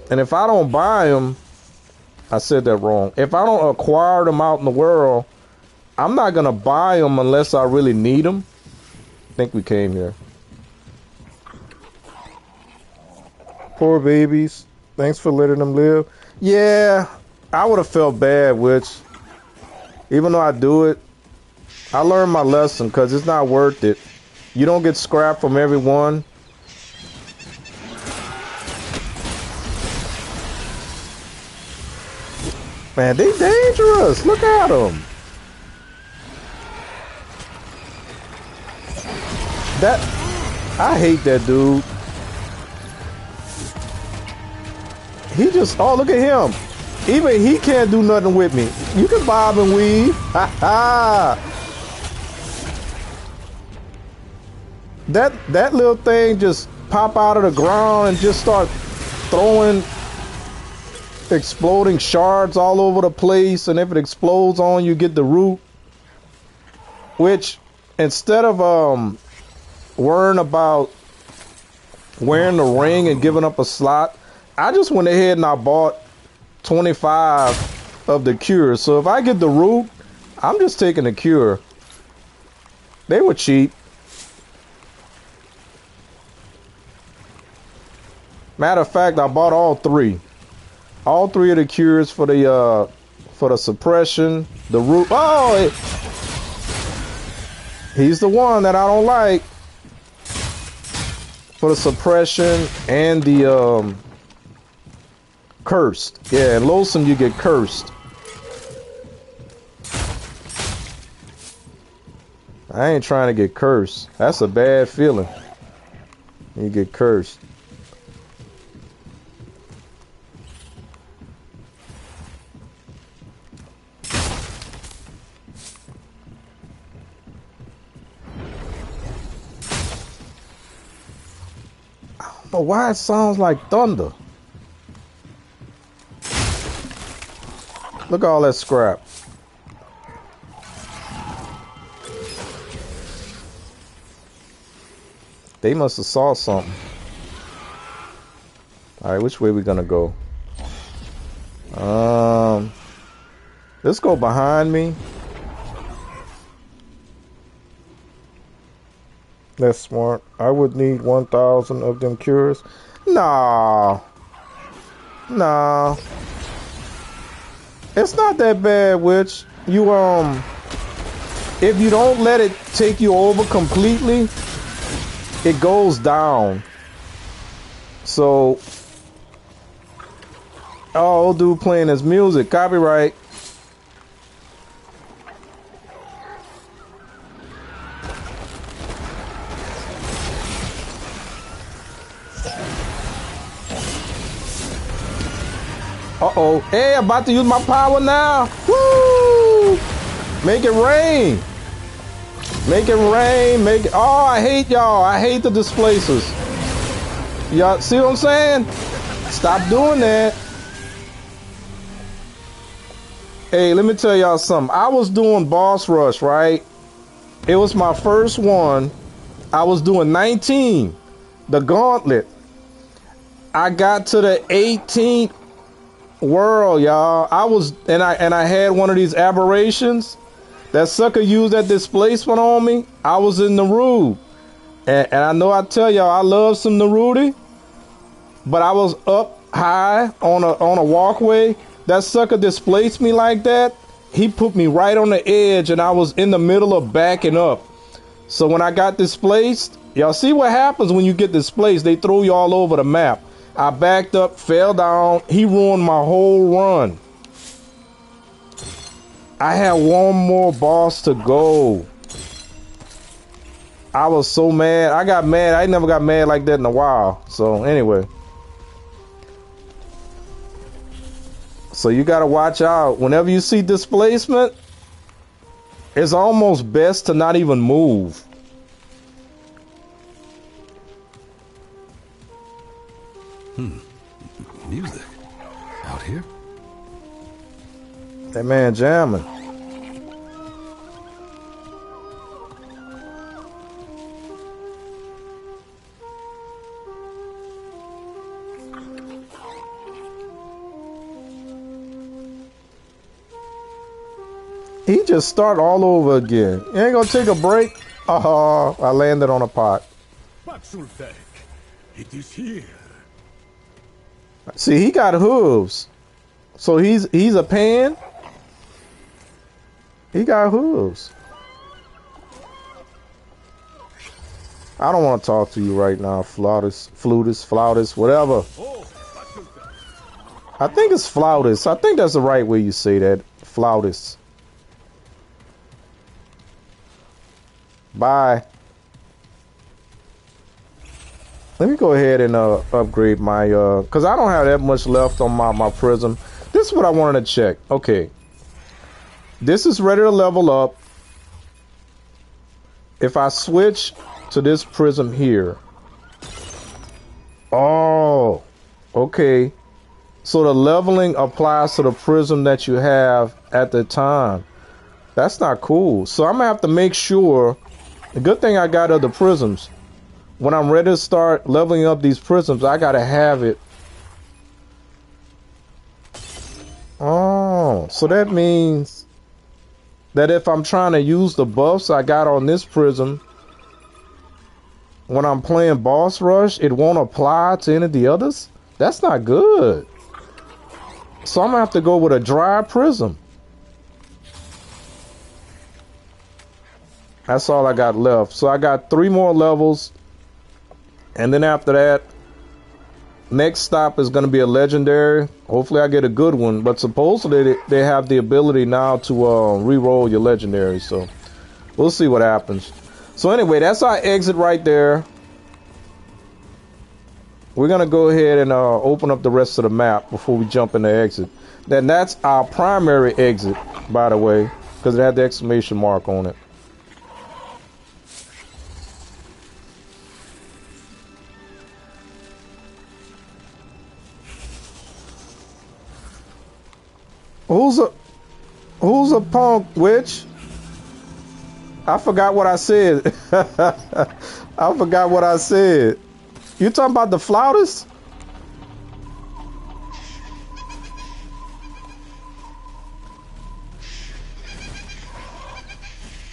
And if I don't buy them, I said that wrong. If I don't acquire them out in the world, I'm not gonna buy them unless I really need them. I think we came here. Poor babies. Thanks for letting them live. Yeah, I would have felt bad, which, even though I do it, I learned my lesson because it's not worth it. You don't get scrap from everyone. Man, they dangerous. Look at them. I hate that dude. He just, oh, look at him. Even he can't do nothing with me. You can bob and weave. Ha ha. That little thing just pop out of the ground and just start throwing exploding shards all over the place. And if it explodes on you, get the root. Which, instead of worrying about wearing the ring and giving up a slot, I just went ahead and I bought 25 of the cures. So if I get the root, I'm just taking the cure. They were cheap. Matter of fact, I bought all 3. All 3 of the cures for the suppression, the root. Oh, he's the one that I don't like. For the suppression and the cursed. Yeah, in Loathsome you get cursed. I ain't trying to get cursed. That's a bad feeling. You get cursed. I don't know why it sounds like thunder. Look at all that scrap. They must have saw something. All right, which way we gonna go? Let's go behind me. That's smart. I would need 1,000 of them cures. Nah. Nah. It's not that bad, Witch. You, if you don't let it take you over completely, it goes down. So, oh, old dude playing his music. Copyright. Uh-oh. Hey, I'm about to use my power now. Woo! Make it rain. Make it rain. Make it... Oh, I hate y'all. I hate the displacers. Y'all see what I'm saying? Stop doing that. Hey, let me tell y'all something. I was doing boss rush, right? It was my first one. I was doing 19. The gauntlet. I got to the 18th world, y'all. I had one of these aberrations. That sucker used that displacement on me. I was in the roof, And I know I tell y'all I love some Naruto, but I was up high on a walkway. That sucker displaced me like that. He put me right on the edge, and I was in the middle of backing up. So when I got displaced, y'all see what happens when you get displaced? They throw you all over the map. I backed up, fell down. He ruined my whole run. I had one more boss to go. I was so mad. I got mad. I never got mad like that in a while. So anyway. So you got to watch out. Whenever you see displacement, it's almost best to not even move. Music. Out here? That man jamming. He just start all over again. You ain't gonna take a break? Oh, I landed on a pot. It is here. See, he got hooves. So he's a pan. He got hooves. I don't want to talk to you right now, flautist, whatever. I think it's flautist. I think that's the right way you say that, flautist. Bye. Let me go ahead and upgrade my because I don't have that much left on my prism. This is what I wanted to check. Okay, this is ready to level up. If I switch to this prism here, oh, okay, so the leveling applies to the prism that you have at the time. That's not cool. So I'm gonna have to make sure. The good thing I got other prisms. When I'm ready to start leveling up these prisms, I gotta have it. Oh, so that means that if I'm trying to use the buffs I got on this prism, when I'm playing boss rush, it won't apply to any of the others? That's not good. So I'm gonna have to go with a dry prism. That's all I got left. So I got 3 more levels. And then after that, next stop is going to be a legendary. Hopefully I get a good one. But supposedly they have the ability now to re-roll your legendary. So we'll see what happens. So anyway, that's our exit right there. We're going to go ahead and open up the rest of the map before we jump into exit. Then that's our primary exit, by the way, because it had the exclamation mark on it. Who's a punk, witch? I forgot what I said. I forgot what I said. You talking about the flautist?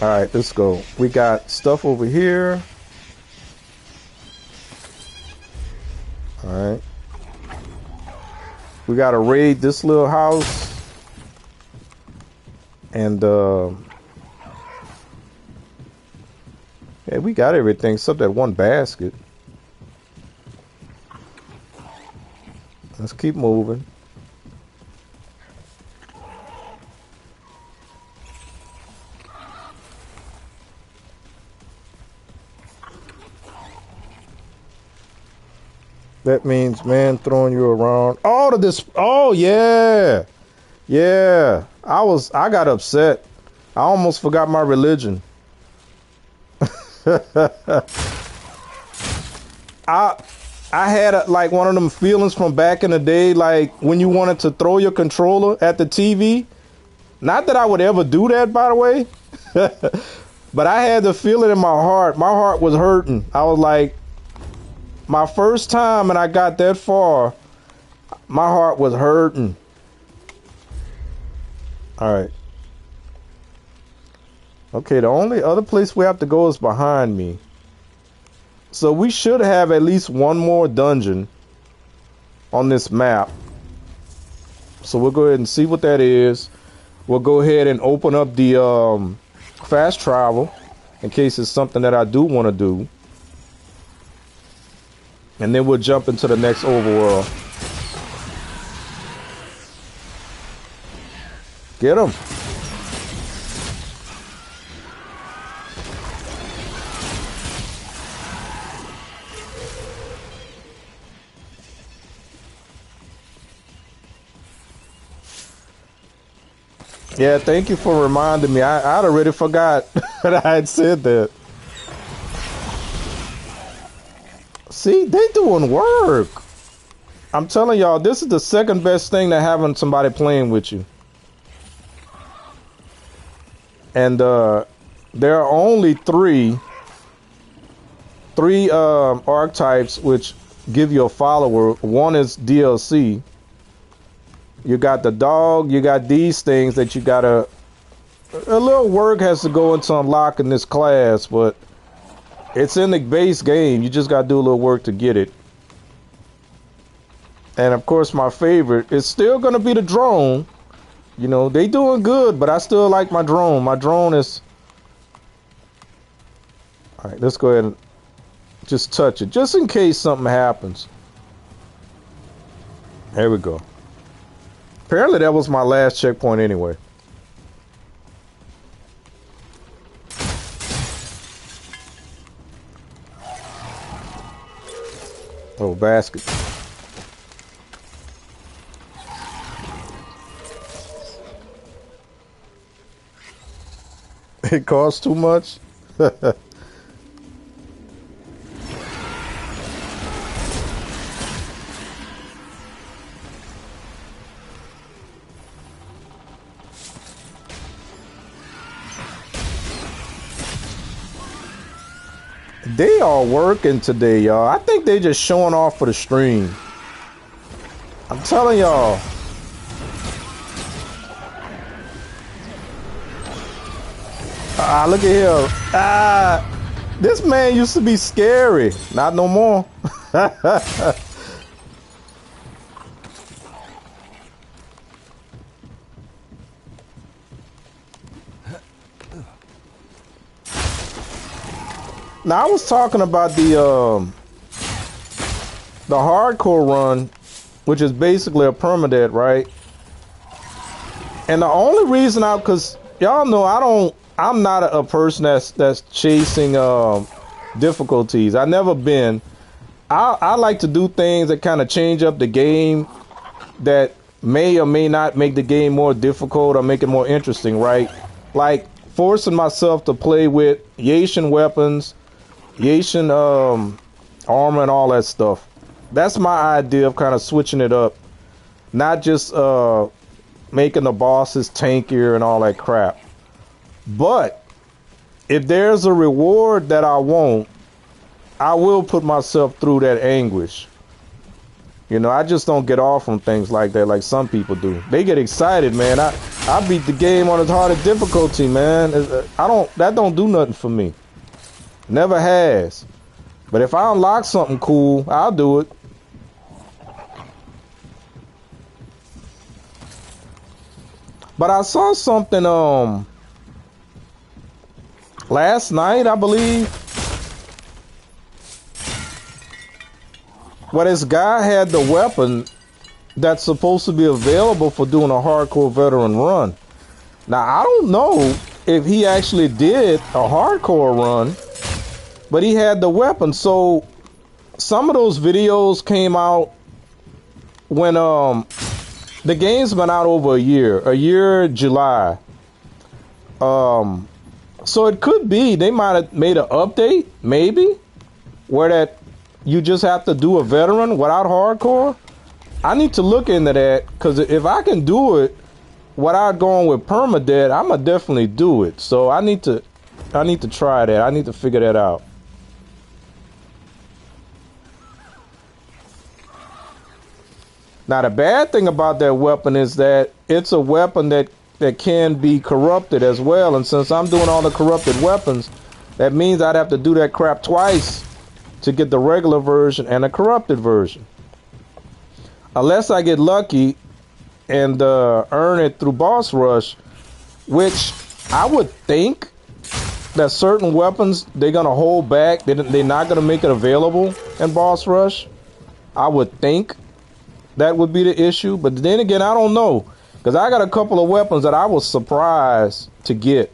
All right, let's go. We got stuff over here. All right. We got to raid this little house. And yeah, we got everything except that one basket. Let's keep moving. That means man throwing you around. All of this. Oh yeah. Yeah. I got upset. I almost forgot my religion. I had like one of them feelings from back in the day, like when you wanted to throw your controller at the TV. Not that I would ever do that, by the way. But I had the feeling in my heart. My heart was hurting. I was like, my first time and I got that far, my heart was hurting. All right. Okay, the only other place we have to go is behind me. So we should have at least one more dungeon on this map. So we'll go ahead and see what that is. We'll go ahead and open up the fast travel in case it's something that I do want to do. And then we'll jump into the next overworld. Get him. Yeah, thank you for reminding me. I'd already forgot that I had said that. See, they doing work. I'm telling y'all, this is the second best thing to having somebody playing with you. And there are only three archetypes which give you a follower. One is DLC. You got the dog, you got these things that you gotta, a little work has to go into unlocking this class, but it's in the base game. You just gotta do a little work to get it. And of course my favorite is still gonna be the drone. You know, they doing good, but I still like my drone. My drone is, all right, let's go ahead and just touch it, just in case something happens. There we go. Apparently that was my last checkpoint anyway. Oh, basket. It costs too much? They are working today, y'all. I think they just showing off for the stream. I'm telling y'all. Look at him. This man used to be scary. Not no more. Now, I was talking about the hardcore run, which is basically a permadeath, right? And the only reason because y'all know I'm not a person that's chasing difficulties. I never been. I like to do things that kind of change up the game, that may or may not make the game more difficult or make it more interesting, right? Like forcing myself to play with Yaetian weapons, Yaetian armor and all that stuff. That's my idea of kind of switching it up. Not just making the bosses tankier and all that crap. But if there's a reward that I want, I will put myself through that anguish. You know, I just don't get off on things like that like some people do. They get excited, man. I beat the game on its hardest difficulty, man. That don't do nothing for me. Never has. But if I unlock something cool, I'll do it. But I saw something last night, I believe, where this guy had the weapon that's supposed to be available for doing a hardcore veteran run. Now, I don't know if he actually did a hardcore run, but he had the weapon. So some of those videos came out when the game's been out over a year, July. So it could be they might have made an update, maybe, where that you just have to do a veteran without hardcore. I need to look into that, because if I can do it without going with permadeath, I'ma definitely do it. So I need to try that. I need to figure that out. Now the bad thing about that weapon is that it's a weapon that can be corrupted as well. And since I'm doing all the corrupted weapons, that means I'd have to do that crap twice to get the regular version and a corrupted version. Unless I get lucky and earn it through boss rush, which I would think that certain weapons they're gonna hold back. They're not gonna make it available in boss rush. I would think that would be the issue, but then again, I don't know, because I got a couple of weapons that I was surprised to get.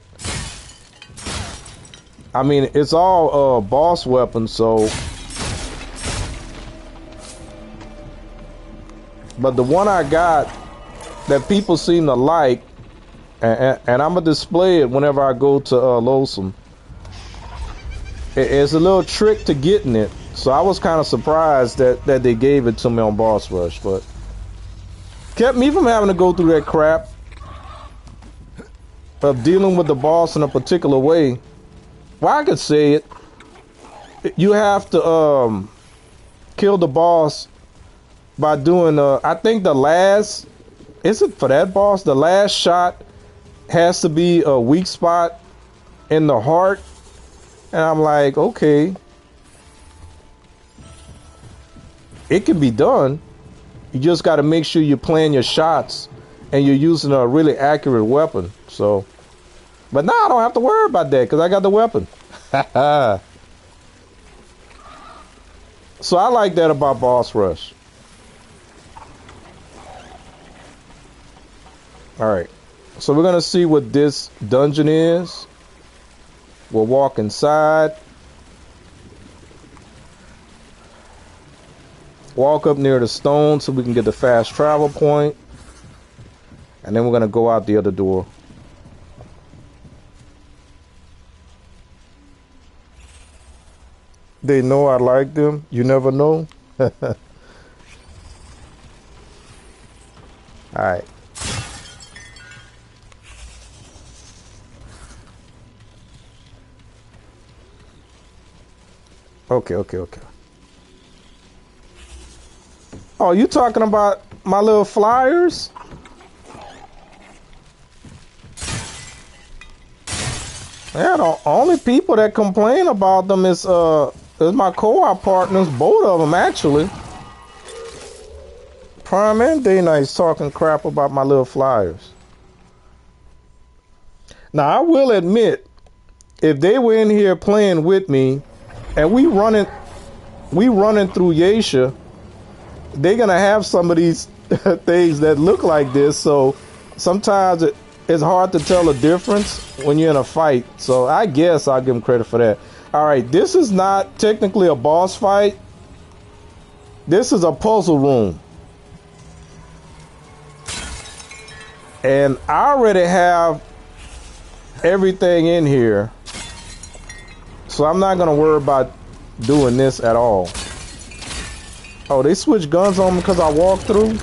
I mean, it's all boss weapons, so. But the one I got that people seem to like, and I'm gonna display it whenever I go to Loathsome. It's a little trick to getting it, so I was kind of surprised that they gave it to me on boss rush, but kept me from having to go through that crap of dealing with the boss in a particular way. Well, I could say it. You have to kill the boss by doing I think the last, is it for that boss? The last shot has to be a weak spot in the heart. And I'm like, okay, it can be done. You just got to make sure you plan your shots and you're using a really accurate weapon. So, but now I don't have to worry about that because I got the weapon. So I like that about boss rush. All right, so we're gonna see what this dungeon is. We'll walk inside. Walk up near the stone so we can get the fast travel point. And then we're gonna go out the other door. They know I like them. You never know. All right. Okay. Oh, you talking about my little flyers? Yeah, the only people that complain about them is my co-op partners, both of them actually. Prime and Day Night's talking crap about my little flyers. Now, I will admit, if they were in here playing with me and we running through Yasha, they're gonna have some of these things that look like this, so sometimes it's hard to tell the difference when you're in a fight. So I guess I'll give them credit for that. All right, this is not technically a boss fight. This is a puzzle room. And I already have everything in here, so I'm not gonna worry about doing this at all. Oh, they switched guns on me because I walked through?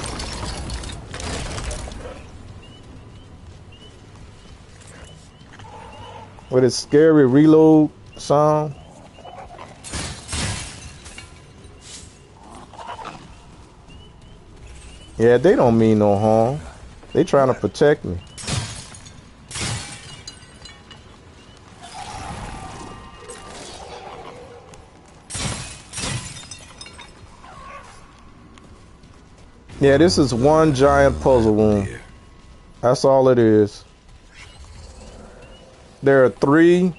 With its scary reload sound. Yeah, they don't mean no harm. They trying to protect me. Yeah, this is one giant puzzle room. That's all it is. There are 3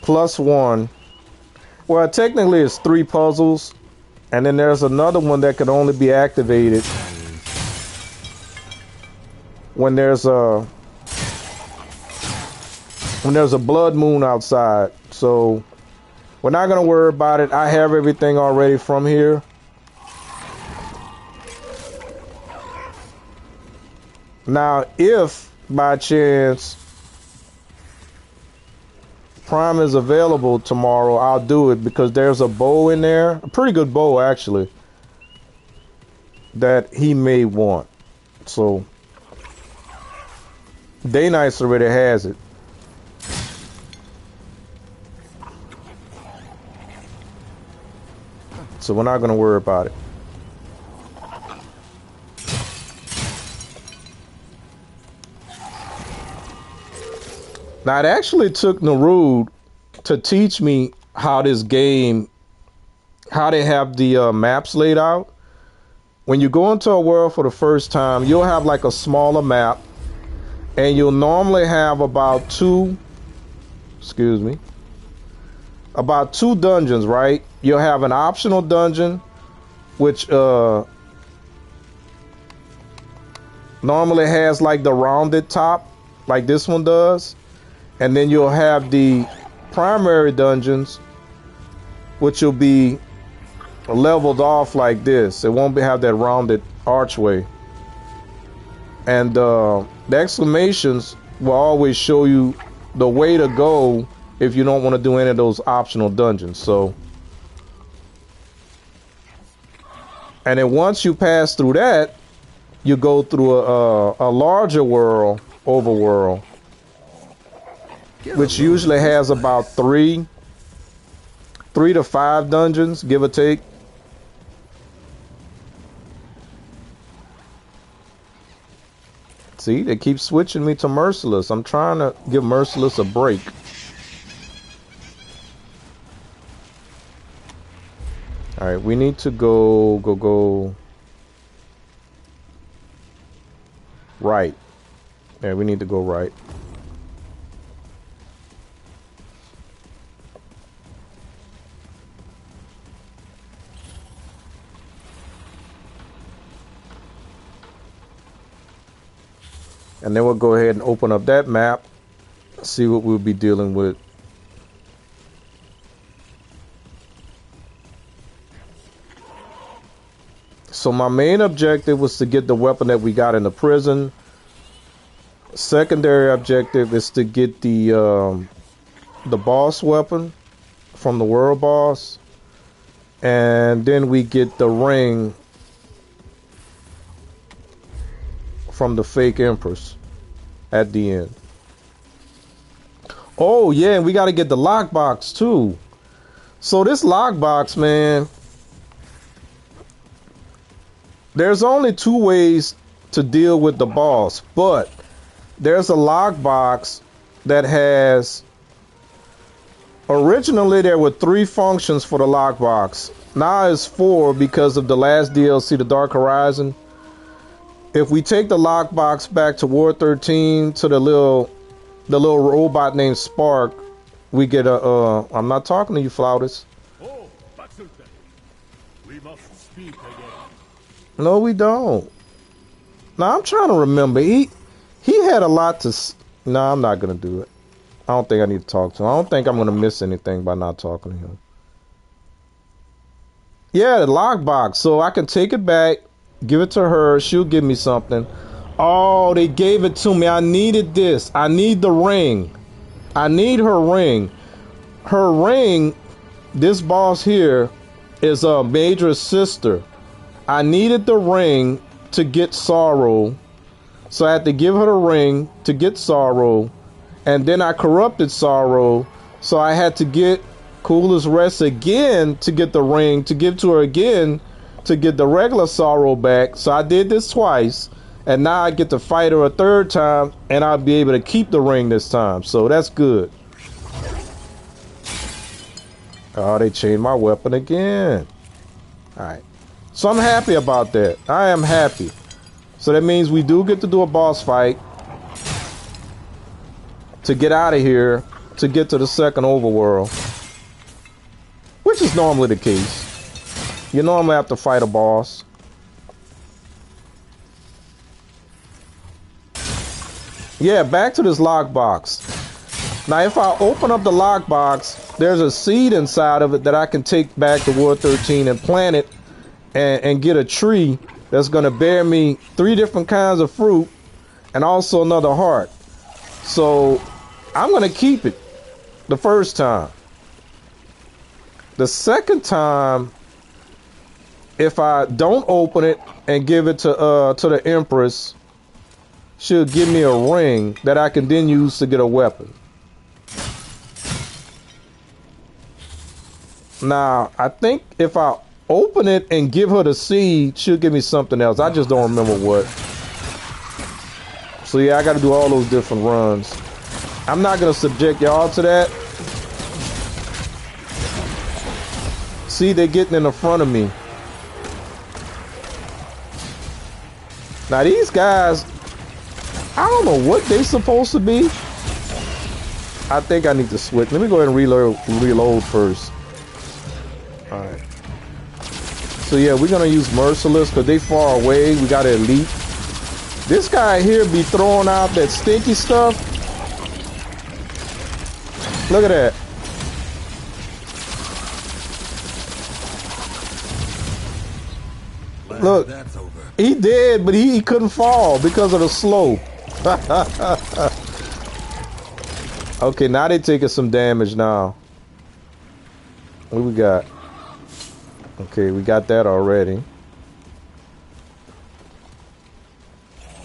plus 1. Well, technically it's 3 puzzles. And then there's another one that can only be activated when there's a blood moon outside. So we're not going to worry about it. I have everything already from here. Now, if by chance Prime is available tomorrow, I'll do it because there's a bow in there, a pretty good bow actually, that he may want. So Day Nights already has it. So we're not going to worry about it. Now, it actually took Narud to teach me how this game how they have the maps laid out. When you go into a world for the first time, you'll have like a smaller map, and you'll normally have about two dungeons, right? You'll have an optional dungeon, which normally has like the rounded top, like this one does. And then you'll have the primary dungeons, which will be leveled off like this. It won't have that rounded archway. And the exclamations will always show you the way to go if you don't want to do any of those optional dungeons. So, and then once you pass through that, you go through a larger world, overworld, which usually has about 3 to 5 dungeons, give or take. See, they keep switching me to Merciless. I'm trying to give Merciless a break. All right, we need to go right. Yeah, we need to go right. And then we'll go ahead and open up that map, see what we'll be dealing with. So my main objective was to get the weapon that we got in the prison. Secondary objective is to get the boss weapon from the world boss. And then we get the ring from the fake Empress at the end. Oh yeah, and we got to get the lockbox too. So this lockbox, man, there's only 2 ways to deal with the boss, but there's a lockbox that has, originally there were 3 functions for the lockbox. Now it's 4 because of the last DLC, The Dark Horizon. If we take the lockbox back to Ward 13 to the little robot named Spark, we get a I'm not talking to you, Flautist. Oh, we must speak again. No, we don't. Now I'm trying to remember. He had a lot to. No, I'm not gonna do it. I don't think I need to talk to him. I don't think I'm gonna miss anything by not talking to him. Yeah, the lockbox. So I can take it back, give it to her. She'll give me something. Oh, they gave it to me. I needed this. I need the ring. I need her ring. Her ring, this boss here, is a Madra's sister. I needed the ring to get Sorrow. So I had to give her the ring to get Sorrow. And then I corrupted Sorrow. So I had to get Coolest Rest again to get the ring, to give to her again, to get the regular Sorrow back. So I did this twice. And now I get to fight her a 3rd time, and I'll be able to keep the ring this time. So that's good. Oh, they changed my weapon again. Alright. So I'm happy about that. I am happy. So that means we do get to do a boss fight to get out of here, to get to the 2nd overworld. Which is normally the case. You normally have to fight a boss. Yeah, back to this lockbox. Now, if I open up the lockbox, there's a seed inside of it that I can take back to Ward 13 and plant it and get a tree that's going to bear me 3 different kinds of fruit and also another heart. So I'm going to keep it the first time. The 2nd time, if I don't open it and give it to the Empress, she'll give me a ring that I can then use to get a weapon. Now, I think if I open it and give her the seed, she'll give me something else. I just don't remember what. So yeah, I got to do all those different runs. I'm not going to subject y'all to that. See, they're getting in the front of me. Now these guys, I don't know what they're supposed to be. I think I need to switch. Let me go ahead and reload first. Alright. So yeah, we're gonna use Merciless because they far away. We got Elite. This guy here be throwing out that stinky stuff. Look at that. Look, he did, but he couldn't fall because of the slow. Okay, now they taking some damage now. What we got? Okay, we got that already.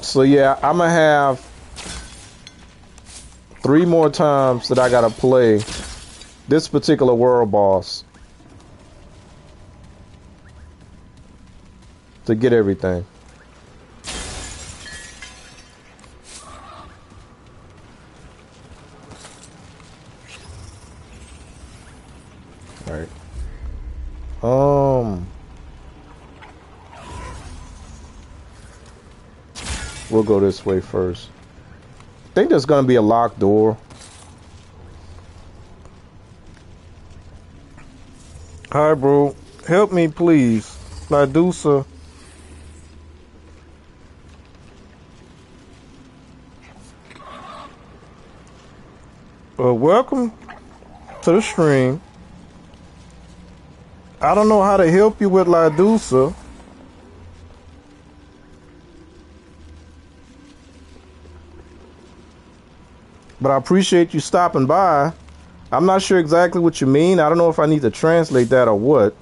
So yeah, I'm gonna have 3 more times that I gotta play this particular world boss to get everything. All right. We'll go this way first. I think there's gonna be a locked door. Hi, bro. Help me, please. Ladusa. Welcome to the stream. I don't know how to help you with Ladusa. But I appreciate you stopping by. I'm not sure exactly what you mean. I don't know if I need to translate that or what.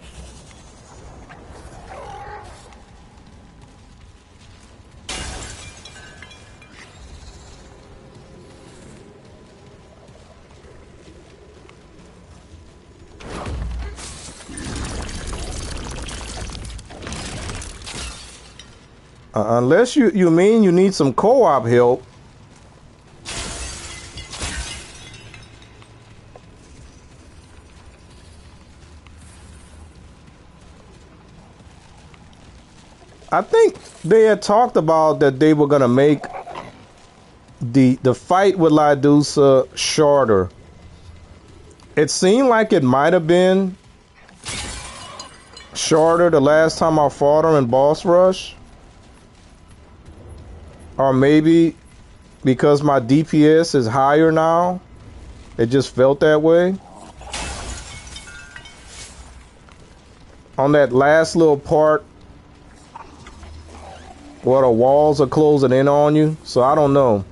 Unless you mean you need some co-op help. I think they had talked about that they were gonna make the fight with Ladusa shorter. It seemed like it might have been shorter the last time I fought her in Boss Rush. Or maybe because my DPS is higher now, it just felt that way. On that last little part where the walls are closing in on you, so I don't know.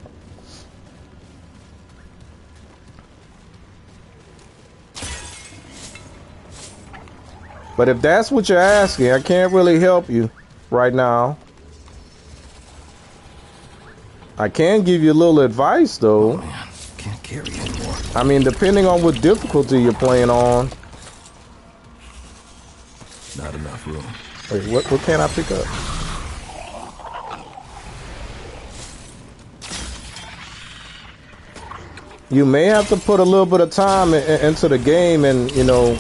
But if that's what you're asking, I can't really help you right now. I can give you a little advice, though. Oh, man. Can't carry anymore. I mean, depending on what difficulty you're playing on. Not enough room. Wait, what can I pick up? You may have to put a little bit of time into the game, and, you know,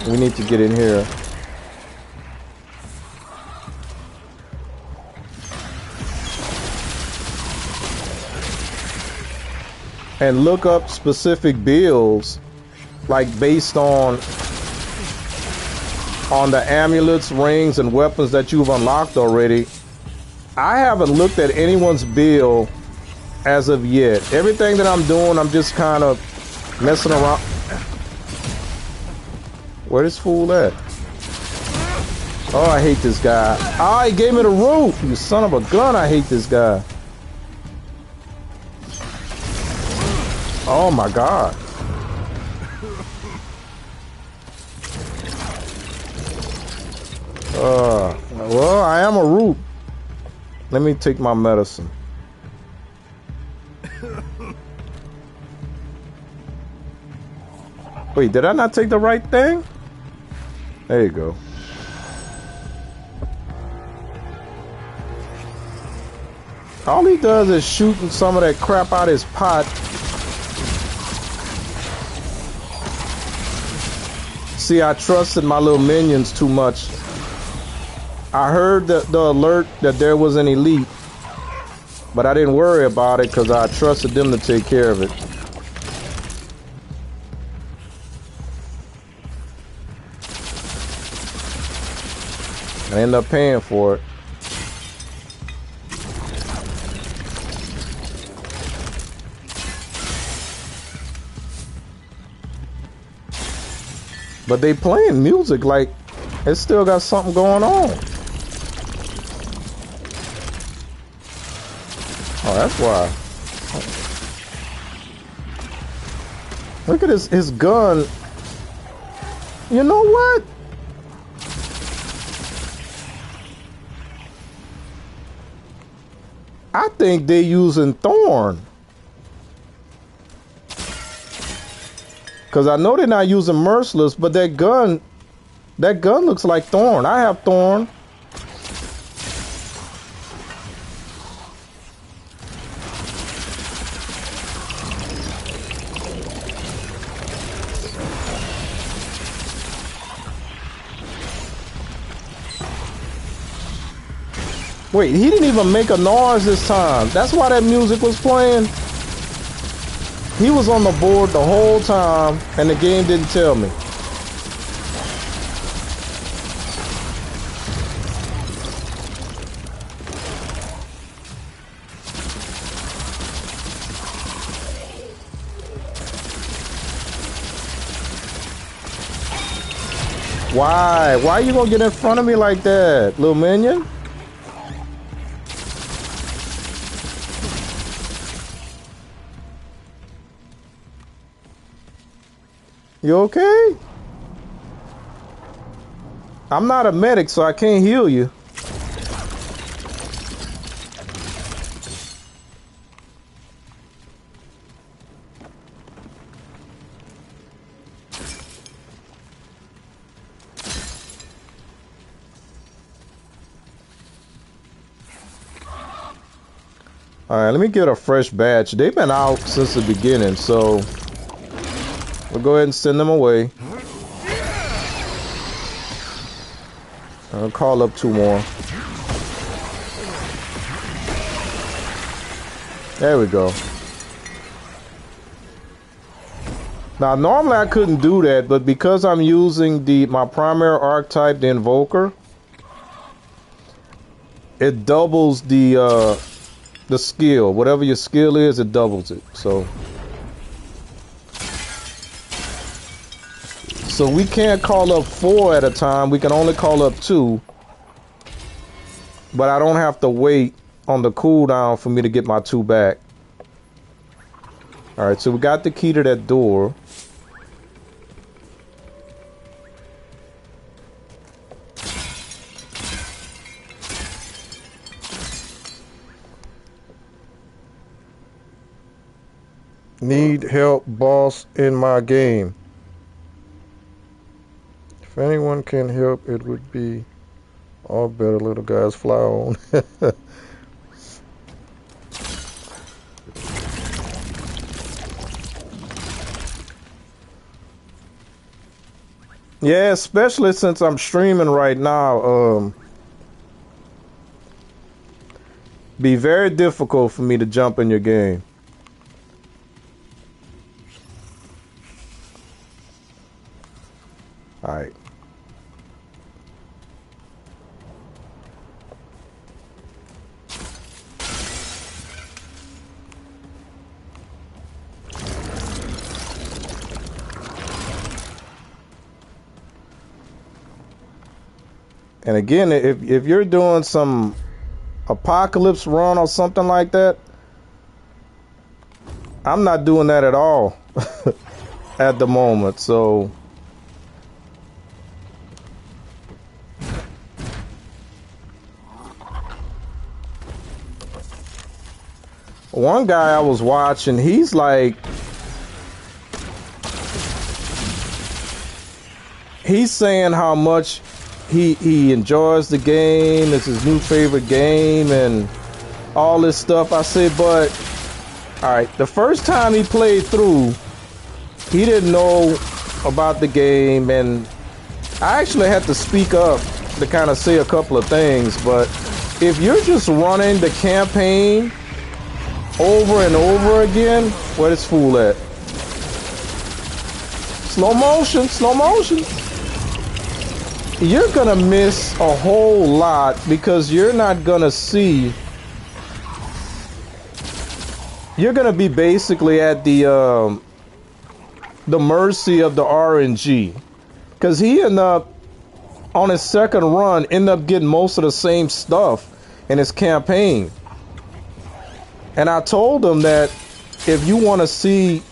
we need to get in here. And look up specific builds, like based on the amulets, rings, and weapons that you've unlocked already. I haven't looked at anyone's build as of yet. Everything that I'm doing, I'm just kind of messing around. Where this fool at? Oh, I hate this guy. Ah, he gave me the roof. You son of a gun, I hate this guy. Oh my God. Well, I am a root. Let me take my medicine. Wait, did I not take the right thing? There you go. All he does is shooting some of that crap out his pot. See, I trusted my little minions too much. I heard the alert that there was an elite, but I didn't worry about it because I trusted them to take care of it. I ended up paying for it. But they playing music like it still got something going on. Oh, that's why. Look at his gun. You know what? I think they're using Thorn. Because I know they're not using Merciless, but that gun looks like Thorn. I have Thorn. Wait, he didn't even make a noise this time. That's why that music was playing. He was on the board the whole time, and the game didn't tell me. Why? Why you gonna get in front of me like that, little minion? You okay? I'm not a medic, so I can't heal you. All right, let me get a fresh batch. They've been out since the beginning, so we'll go ahead and send them away. I'll call up 2 more. There we go. Now, normally I couldn't do that, but because I'm using my primary archetype, the Invoker, it doubles the skill. Whatever your skill is, it doubles it. So we can't call up 4 at a time. We can only call up 2. But I don't have to wait on the cooldown for me to get my 2 back. All right, so we got the key to that door. Need help, boss, in my game. If anyone can help, it would be all better. Little guys fly on. Yeah, especially since I'm streaming right now. Be very difficult for me to jump in your game. All right. And again, if you're doing some apocalypse run or something like that, I'm not doing that at all at the moment. So one guy I was watching, he's like, he's saying how much he enjoys the game, it's his new favorite game and all this stuff. I said, but all right, the first time he played through, he didn't know about the game, and I actually had to speak up to kind of say a couple of things, but if you're just running the campaign over and over again, where is fool at? Slow motion, slow motion. You're gonna miss a whole lot because you're not gonna see. You're gonna be basically at the mercy of the RNG, because he ended up on his second run ended up getting most of the same stuff in his campaign. And I told him that if you want to see,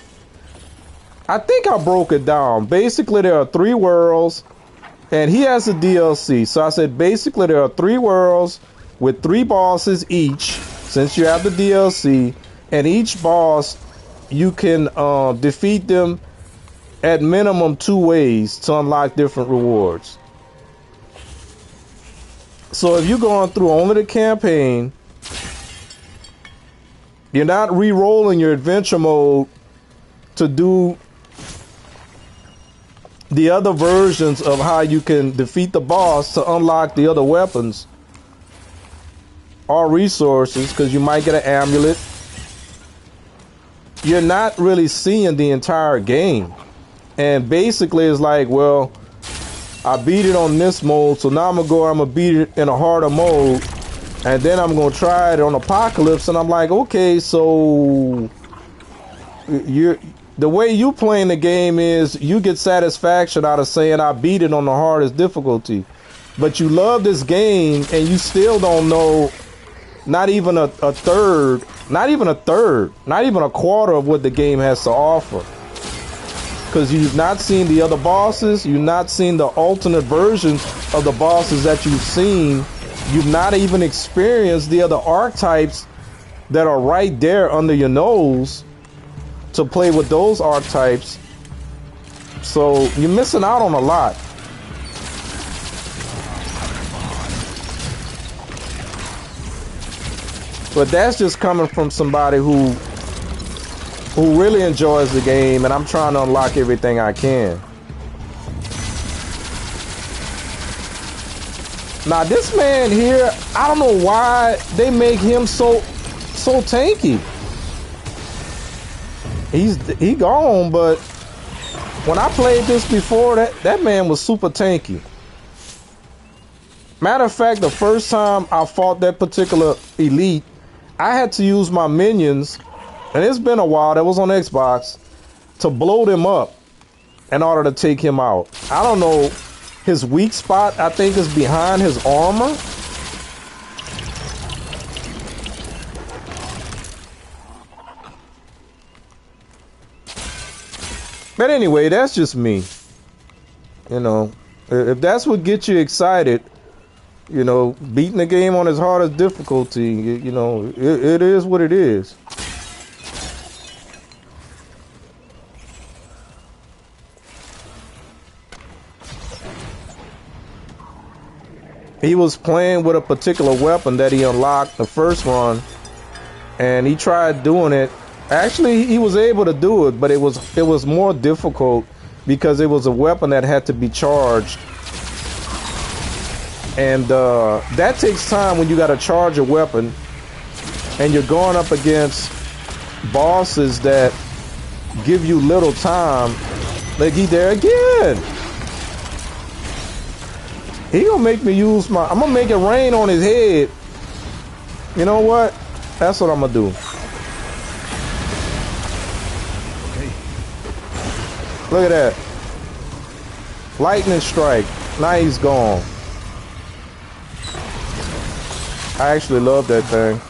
I think I broke it down. Basically, there are 3 worlds, and he has a DLC. So I said, basically, there are 3 worlds with 3 bosses each, since you have the DLC, and each boss, you can defeat them at minimum 2 ways to unlock different rewards. So if you're going through only the campaign, you're not re-rolling your adventure mode to do the other versions of how you can defeat the boss to unlock the other weapons or resources, because you might get an amulet. You're not really seeing the entire game. And basically it's like, well, I beat it on this mode, so now I'm gonna beat it in a harder mode, and then I'm gonna try it on Apocalypse, and I'm like, okay, so the way you playing the game is you get satisfaction out of saying I beat it on the hardest difficulty, but you love this game and you still don't know not even a third, not even a quarter of what the game has to offer. Because you've not seen the other bosses, you've not seen the alternate versions of the bosses that you've seen, you've not even experienced the other archetypes that are right there under your nose to play with those archetypes. So you're missing out on a lot. But that's just coming from somebody who really enjoys the game, and I'm trying to unlock everything I can. Now this man here, I don't know why they make him so tanky. He gone, but when I played this before, that man was super tanky. Matter of fact, the first time I fought that particular elite, I had to use my minions, and it's been a while, that was on Xbox, to blow them up in order to take him out. I don't know, his weak spot, I think, is behind his armor. But anyway, that's just me. You know, if that's what gets you excited, you know, beating the game on its hardest difficulty, you know, it is what it is. He was playing with a particular weapon that he unlocked the first run, and he tried doing it. Actually, he was able to do it, but it was more difficult because it was a weapon that had to be charged, and that takes time when you got to charge a weapon, and you're going up against bosses that give you little time. Like, he there again. He gonna make me use I'm gonna make it rain on his head. You know what? That's what I'm gonna do. Okay. Look at that. Lightning strike. Now he's gone. I actually love that thing.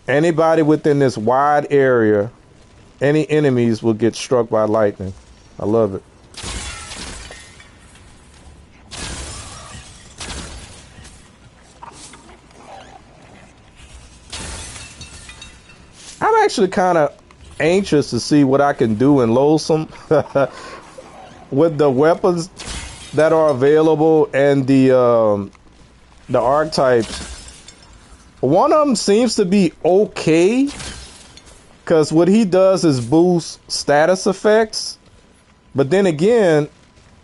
Anybody within this wide area, any enemies will get struck by lightning. I love it. I'm actually kind of anxious to see what I can do in Loathsome with the weapons that are available and the archetypes. One of them seems to be okay. Because what he does is boost status effects. But then again,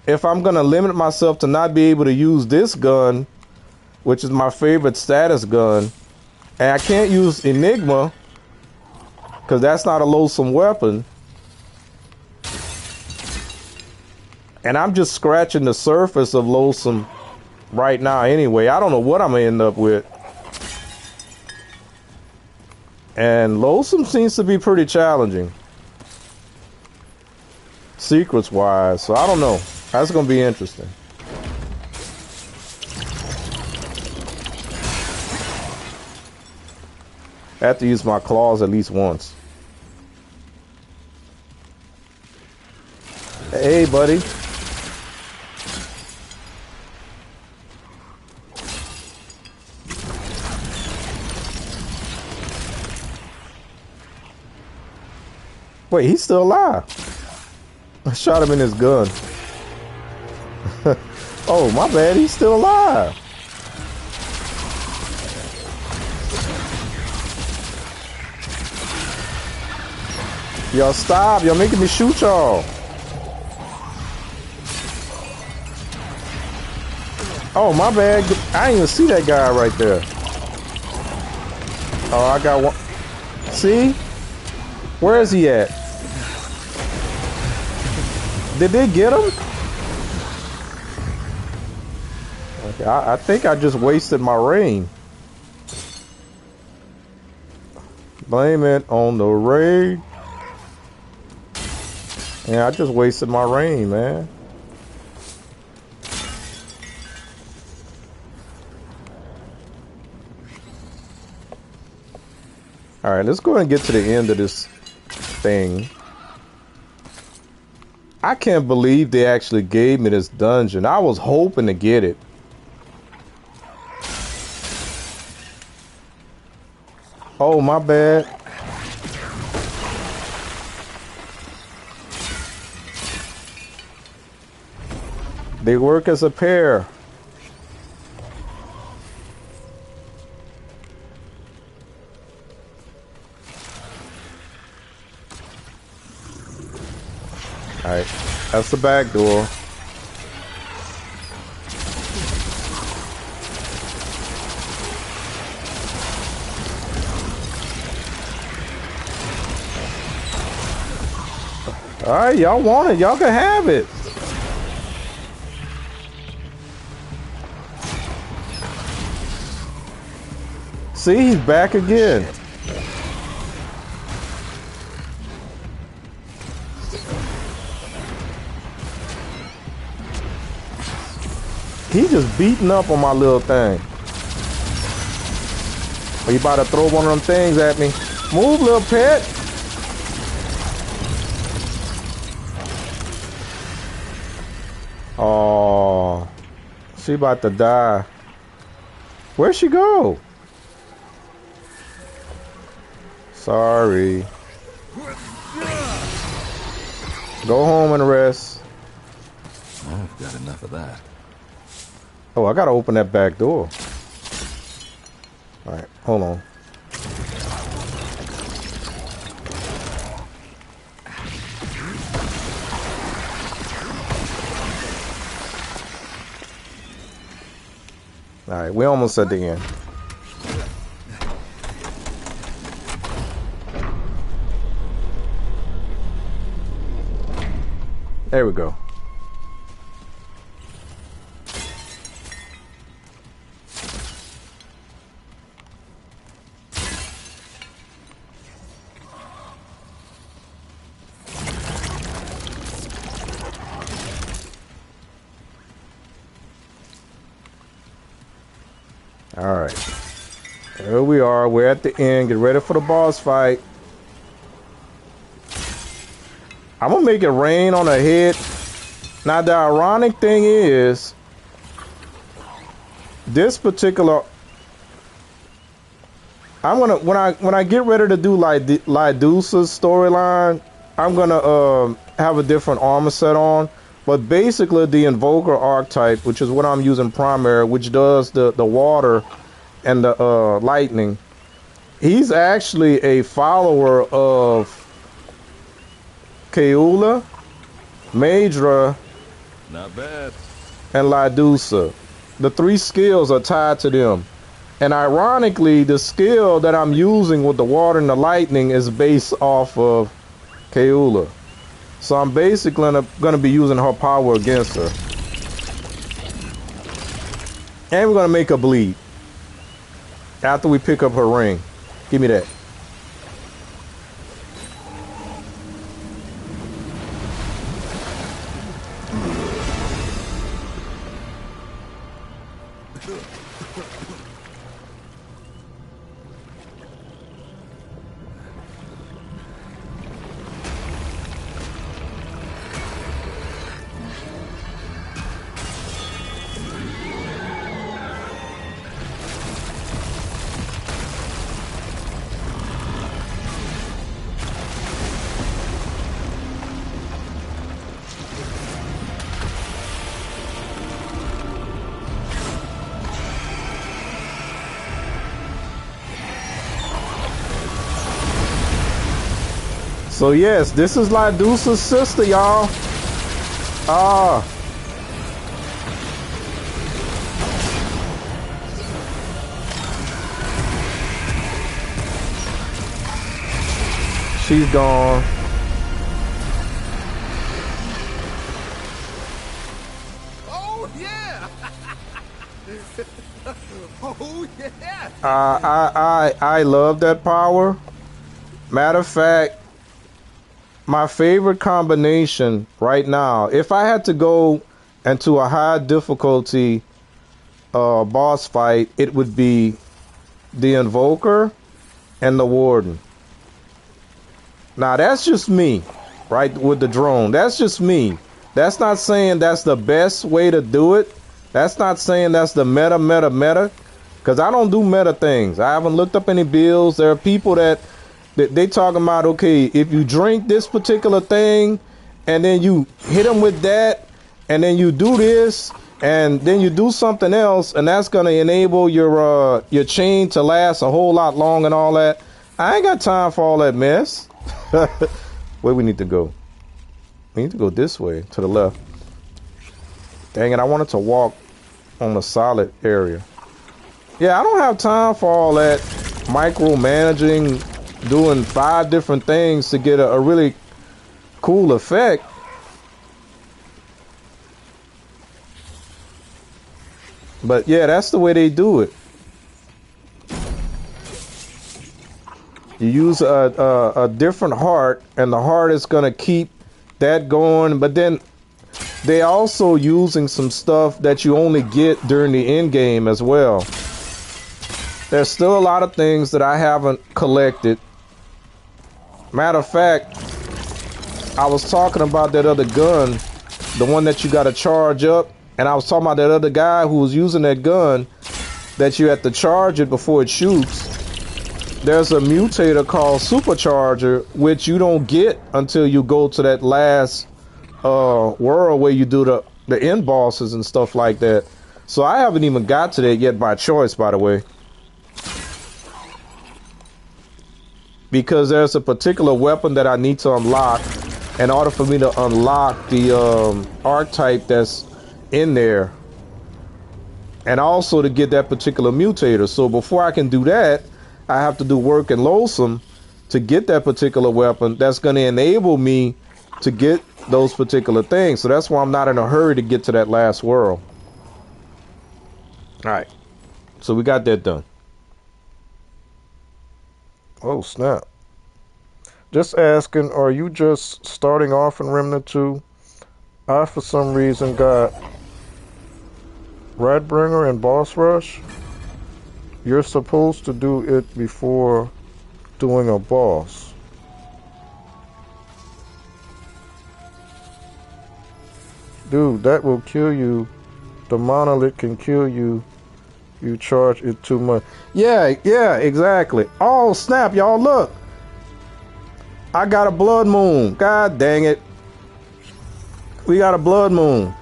if I'm going to limit myself to not be able to use this gun, which is my favorite status gun, and I can't use Enigma, because that's not a loathsome weapon. And I'm just scratching the surface of loathsome right now anyway. I don't know what I'm going to end up with. And loathsome seems to be pretty challenging. Secrets wise. So I don't know. That's going to be interesting. I have to use my claws at least once. Hey, buddy. Wait, he's still alive. I shot him in his gun. Oh, my bad. He's still alive. Y'all stop. Y'all making me shoot y'all. Oh, my bad. I didn't even see that guy right there. Oh, I got one. See? Where is he at? Did they get him? Okay, I think I just wasted my rain. Blame it on the rain. Yeah, I just wasted my rain, man. All right, let's go ahead and get to the end of this thing. I can't believe they actually gave me this dungeon. I was hoping to get it. Oh, my bad. They work as a pair. All right, that's the back door. All right, y'all want it. Y'all can have it. See, he's back again. He just beating up on my little thing. Are you about to throw one of them things at me? Move, little pet. Oh, she about to die. Where'd she go? Sorry. Go home and rest. I've got enough of that. Oh, I gotta open that back door. All right, hold on. All right, we're almost at the end. There we go. All right. Here we are. We're at the end. Get ready for the boss fight. I'm gonna make it rain on her head. Now the ironic thing is, this particular, I'm gonna when I get ready to do like Lydusa's storyline, I'm gonna have a different armor set on. But basically, the Invoker archetype, which is what I'm using primary, which does the water and the lightning, He's actually a follower of Keula, Maedra, Not bad. and Lydusa. The 3 skills are tied to them. And ironically, the skill that I'm using with the water and the lightning is based off of Keula. So I'm basically gonna be using her power against her. And we're gonna make her bleed. After we pick up her ring. Give me that. So yes, this is Lydusa's sister, y'all. She's gone. Oh yeah! Oh yeah! I love that power. Matter of fact, my favorite combination right now, if I had to go into a high difficulty boss fight, it would be the Invoker and the Warden. Now that's just me, right, with the drone. That's just me. That's not saying that's the best way to do it. That's not saying that's the meta, because I don't do meta things. I haven't looked up any builds. There are people that they talking about, okay, if you drink this particular thing and then you hit them with that and then you do this and then you do something else and that's going to enable your chain to last a whole lot long and all that. I ain't got time for all that mess. Where we need to go? We need to go this way, to the left. Dang it, I wanted to walk on the solid area. Yeah, I don't have time for all that micromanaging, doing 5 different things to get a really cool effect. But yeah, that's the way they do it. You use a different heart, and the heart is going to keep that going. But then they also using some stuff that you only get during the end game as well. There's still a lot of things that I haven't collected. Matter of fact, I was talking about that other gun, the one that you got to charge up. And I was talking about that other guy who was using that gun that you have to charge it before it shoots. There's a mutator called Supercharger, which you don't get until you go to that last world where you do the end bosses and stuff like that. So I haven't even got to that yet by choice, by the way. Because there's a particular weapon that I need to unlock in order for me to unlock the archetype that's in there. And also to get that particular mutator. So before I can do that, I have to do work in Loathsome to get that particular weapon that's going to enable me to get those particular things. So that's why I'm not in a hurry to get to that last world. All right. So we got that done. Oh, snap. Just asking, are you just starting off in Remnant 2? I, for some reason, got Ratbringer and Boss Rush. You're supposed to do it before doing a boss. Dude, that will kill you. The monolith can kill you. You charge it too much. Yeah, exactly. Oh, snap, y'all, look. I got a blood moon. God dang it. We got a blood moon.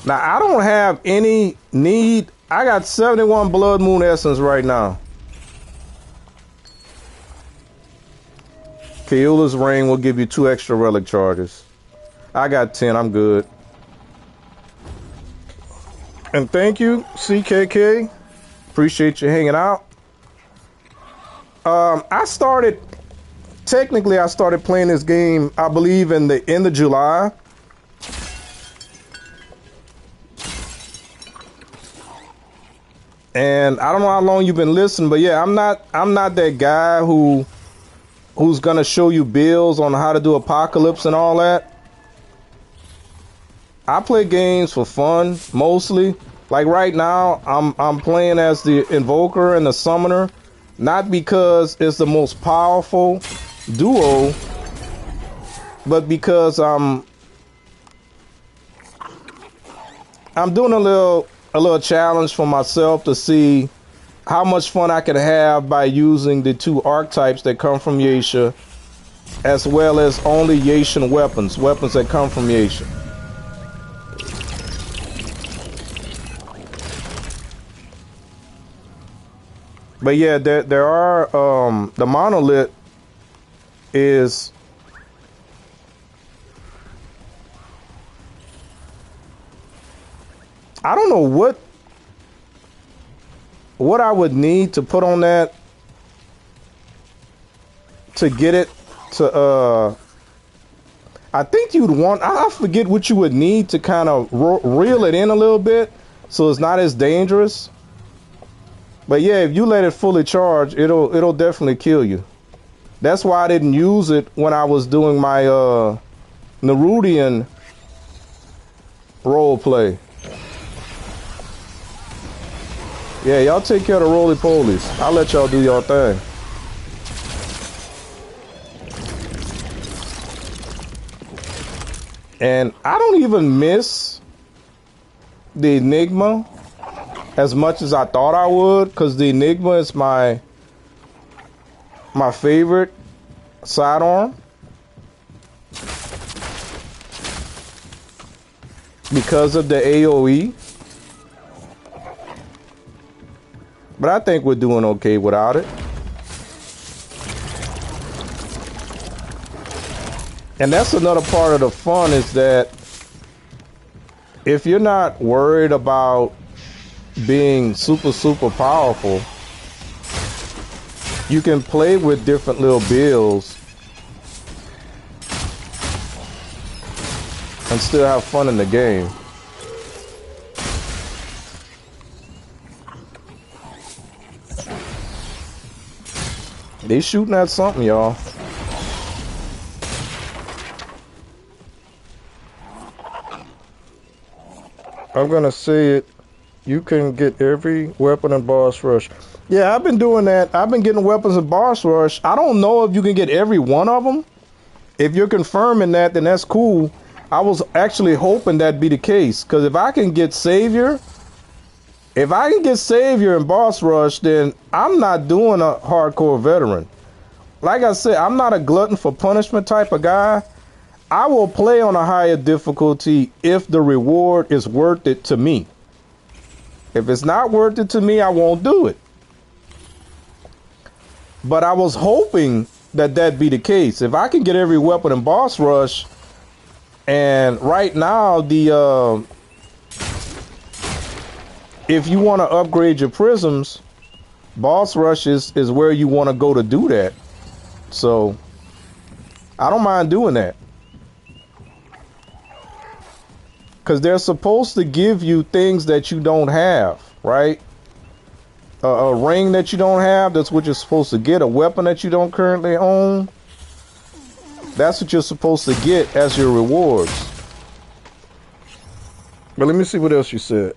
Now, I don't have any need. I got 71 Blood Moon Essence right now. Keula's Ring will give you 2 extra relic charges. I got 10. I'm good. And thank you, CKK. Appreciate you hanging out. I started playing this game, I believe, in the end of July. And I don't know how long you've been listening, but yeah, I'm not that guy who's gonna show you builds on how to do Apocalypse and all that. I play games for fun mostly. Like right now, I'm playing as the Invoker and the Summoner, not because it's the most powerful duo, but because I'm doing a little challenge for myself to see how much fun I can have by using the 2 archetypes that come from Yasha, as well as only Yashan weapons that come from Yasha. But yeah, there are the monolith is I don't know what I would need to put on that to get it to I think you'd want, I forget what you would need to kind of reel it in a little bit so it's not as dangerous. But yeah, if you let it fully charge, it'll definitely kill you. That's why I didn't use it when I was doing my Nerudian role play. Yeah, y'all take care of the roly-polies. I'll let y'all do y'all thing. And I don't even miss the Enigma as much as I thought I would, because the Enigma is my favorite sidearm. Because of the AoE. But I think we're doing okay without it. And that's another part of the fun, is that if you're not worried about being super powerful, you can play with different little builds and still have fun in the game. They shooting at something, y'all. I'm gonna say it. You can get every weapon in Boss Rush. Yeah, I've been doing that. I've been getting weapons in Boss Rush. I don't know if you can get every one of them. If you're confirming that, then that's cool. I was actually hoping that'd be the case, because if I can get Savior in Boss Rush, then I'm not doing a hardcore veteran. Like I said, I'm not a glutton for punishment type of guy. I will play on a higher difficulty if the reward is worth it to me. If it's not worth it to me, I won't do it. But I was hoping that that'd be the case. If I can get every weapon in Boss Rush, and right now if you want to upgrade your prisms, Boss Rush is where you want to go to do that. So I don't mind doing that. Because they're supposed to give you things that you don't have, right? A ring that you don't have, that's what you're supposed to get. A weapon that you don't currently own, that's what you're supposed to get as your rewards. But let me see what else you said.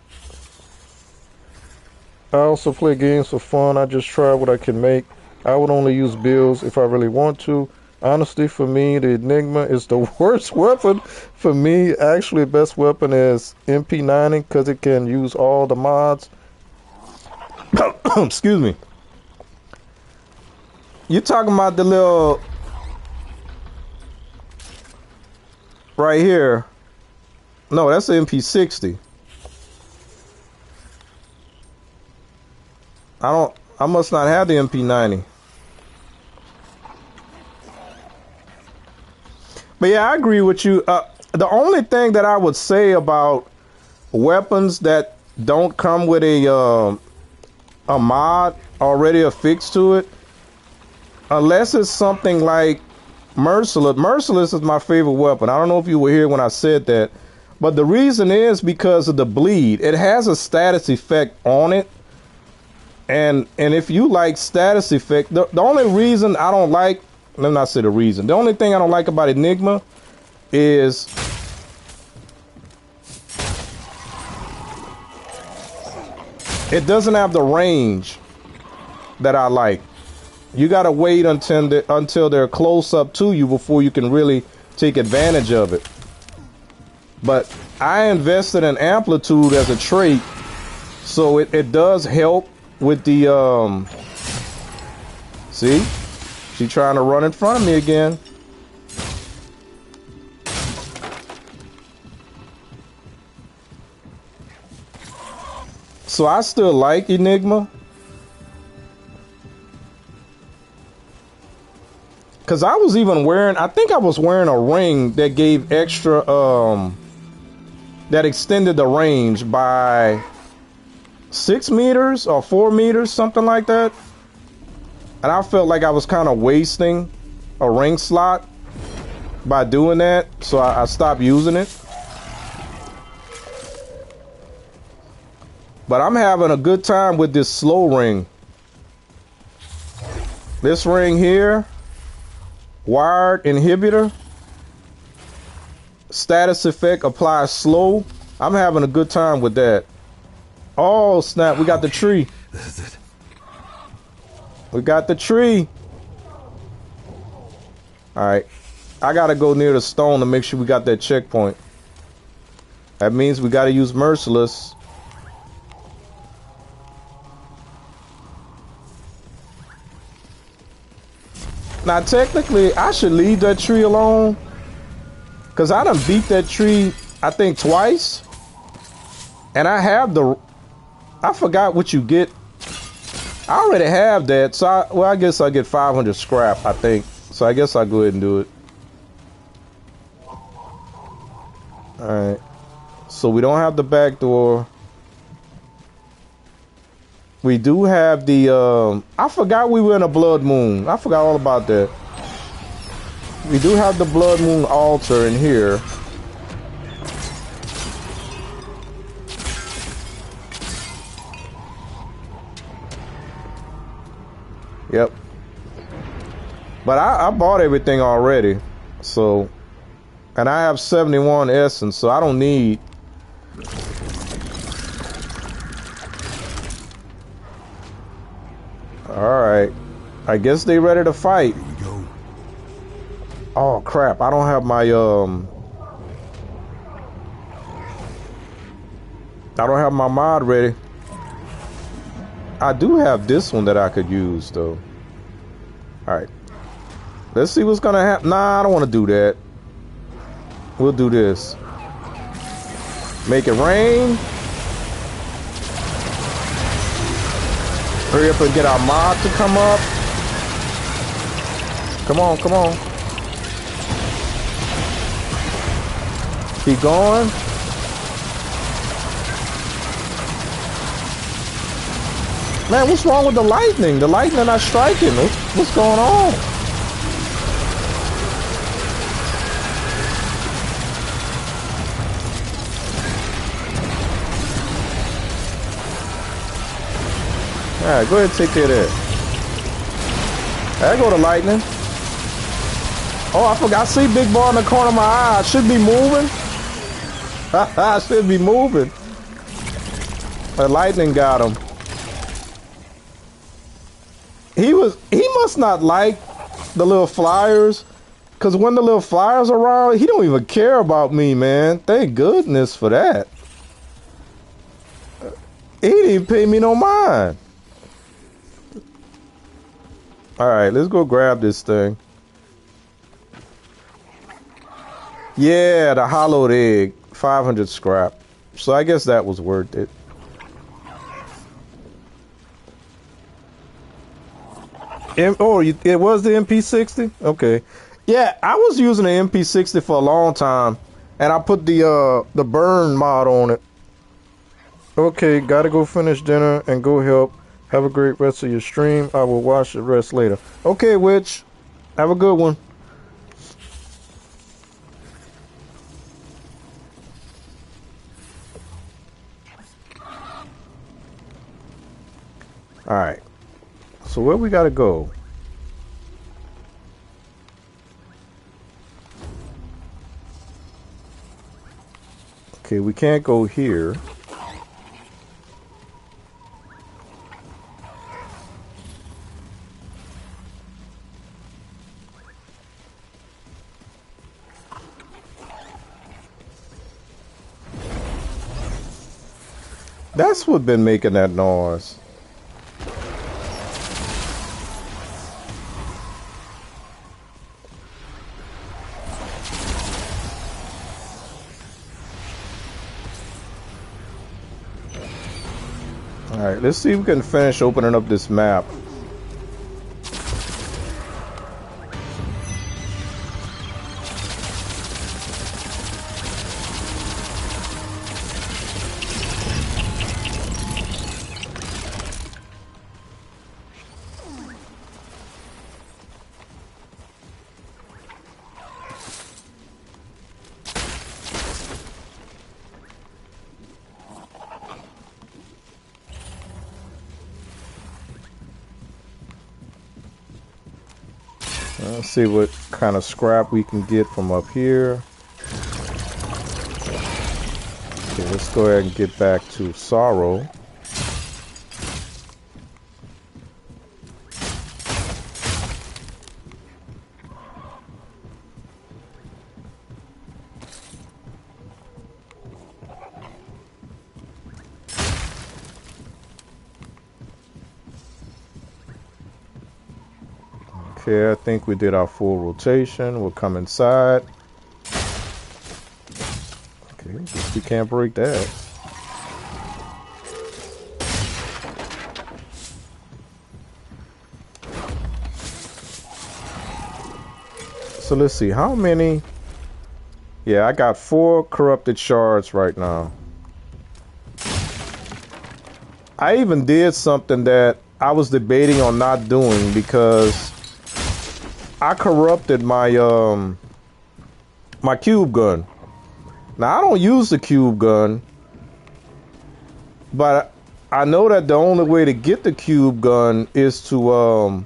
I also play games for fun. I just try what I can make. I would only use builds if I really want to. Honestly, for me, the Enigma is the worst weapon. For me, actually, the best weapon is MP90 because it can use all the mods. Excuse me. You're talking about the little... right here. No, that's the MP60. I must not have the MP90. But yeah, I agree with you. The only thing that I would say about weapons that don't come with a mod already affixed to it, unless it's something like Merciless. Merciless is my favorite weapon. I don't know if you were here when I said that, but the reason is because of the bleed. It has a status effect on it, and if you like status effect, the only reason I don't like, let me not say the reason. The only thing I don't like about Enigma is it doesn't have the range that I like. You gotta wait until they're close up to you before you can really take advantage of it. But I invested in amplitude as a trait, so it does help with the see? She trying to run in front of me again. So I still like Enigma. Cause I was even wearing, I think I was wearing a ring that gave extra, that extended the range by 6 meters or 4 meters, something like that. And I felt like I was kind of wasting a ring slot by doing that. So I stopped using it. But I'm having a good time with this slow ring. This ring here. Wired inhibitor. Status effect applies slow. I'm having a good time with that. Oh snap, we got the tree. This is it. We got the tree. Alright. I gotta go near the stone to make sure we got that checkpoint. That means we gotta use Merciless. Now, technically, I should leave that tree alone. Because I done beat that tree, I think, twice. And I have the... I forgot what you get. I already have that. So, I guess I get 500 scrap, I think. So, I guess I'll go ahead and do it. Alright. So, we don't have the back door. We do have the, I forgot we were in a blood moon. I forgot all about that. We do have the blood moon altar in here. Yep. But I bought everything already. So, and I have 71 essence, so I don't need... Alright. I guess they ready to fight. Here we go. Oh crap, I don't have my I don't have my mod ready. I do have this one that I could use though. Alright. Let's see what's gonna happen. Nah, I don't want to do that. We'll do this. Make it rain. Hurry up and get our mod to come up. Come on, come on. Keep going. Man, what's wrong with the lightning? The lightning not striking. What's going on? Alright, go ahead and take care of that. There go the lightning. Oh, I forgot. I see big ball in the corner of my eye. I should be moving. I should be moving. The lightning got him. He must not like the little flyers. Because when the little flyers are around, he don't even care about me, man. Thank goodness for that. He didn't even pay me no mind. Alright, let's go grab this thing. Yeah, the hollowed egg. 500 scrap. So I guess that was worth it. It was the MP60? Okay. Yeah, I was using the MP60 for a long time, and I put the burn mod on it. Okay, gotta go finish dinner and go help. Have a great rest of your stream. I will watch the rest later. Okay, Witch. Have a good one. Alright. So where we gotta go? Okay, we can't go here. That's what been making that noise. Alright, let's see if we can finish opening up this map. Let's see what kind of scrap we can get from up here. Okay, let's go ahead and get back to Sorrow. Okay, I think we did our full rotation. We'll come inside. Okay, guess we can't break that. So let's see, how many? Yeah, I got 4 corrupted shards right now. I even did something that I was debating on not doing because I corrupted my my cube gun. Now I don't use the cube gun, but I know that the only way to get the cube gun is to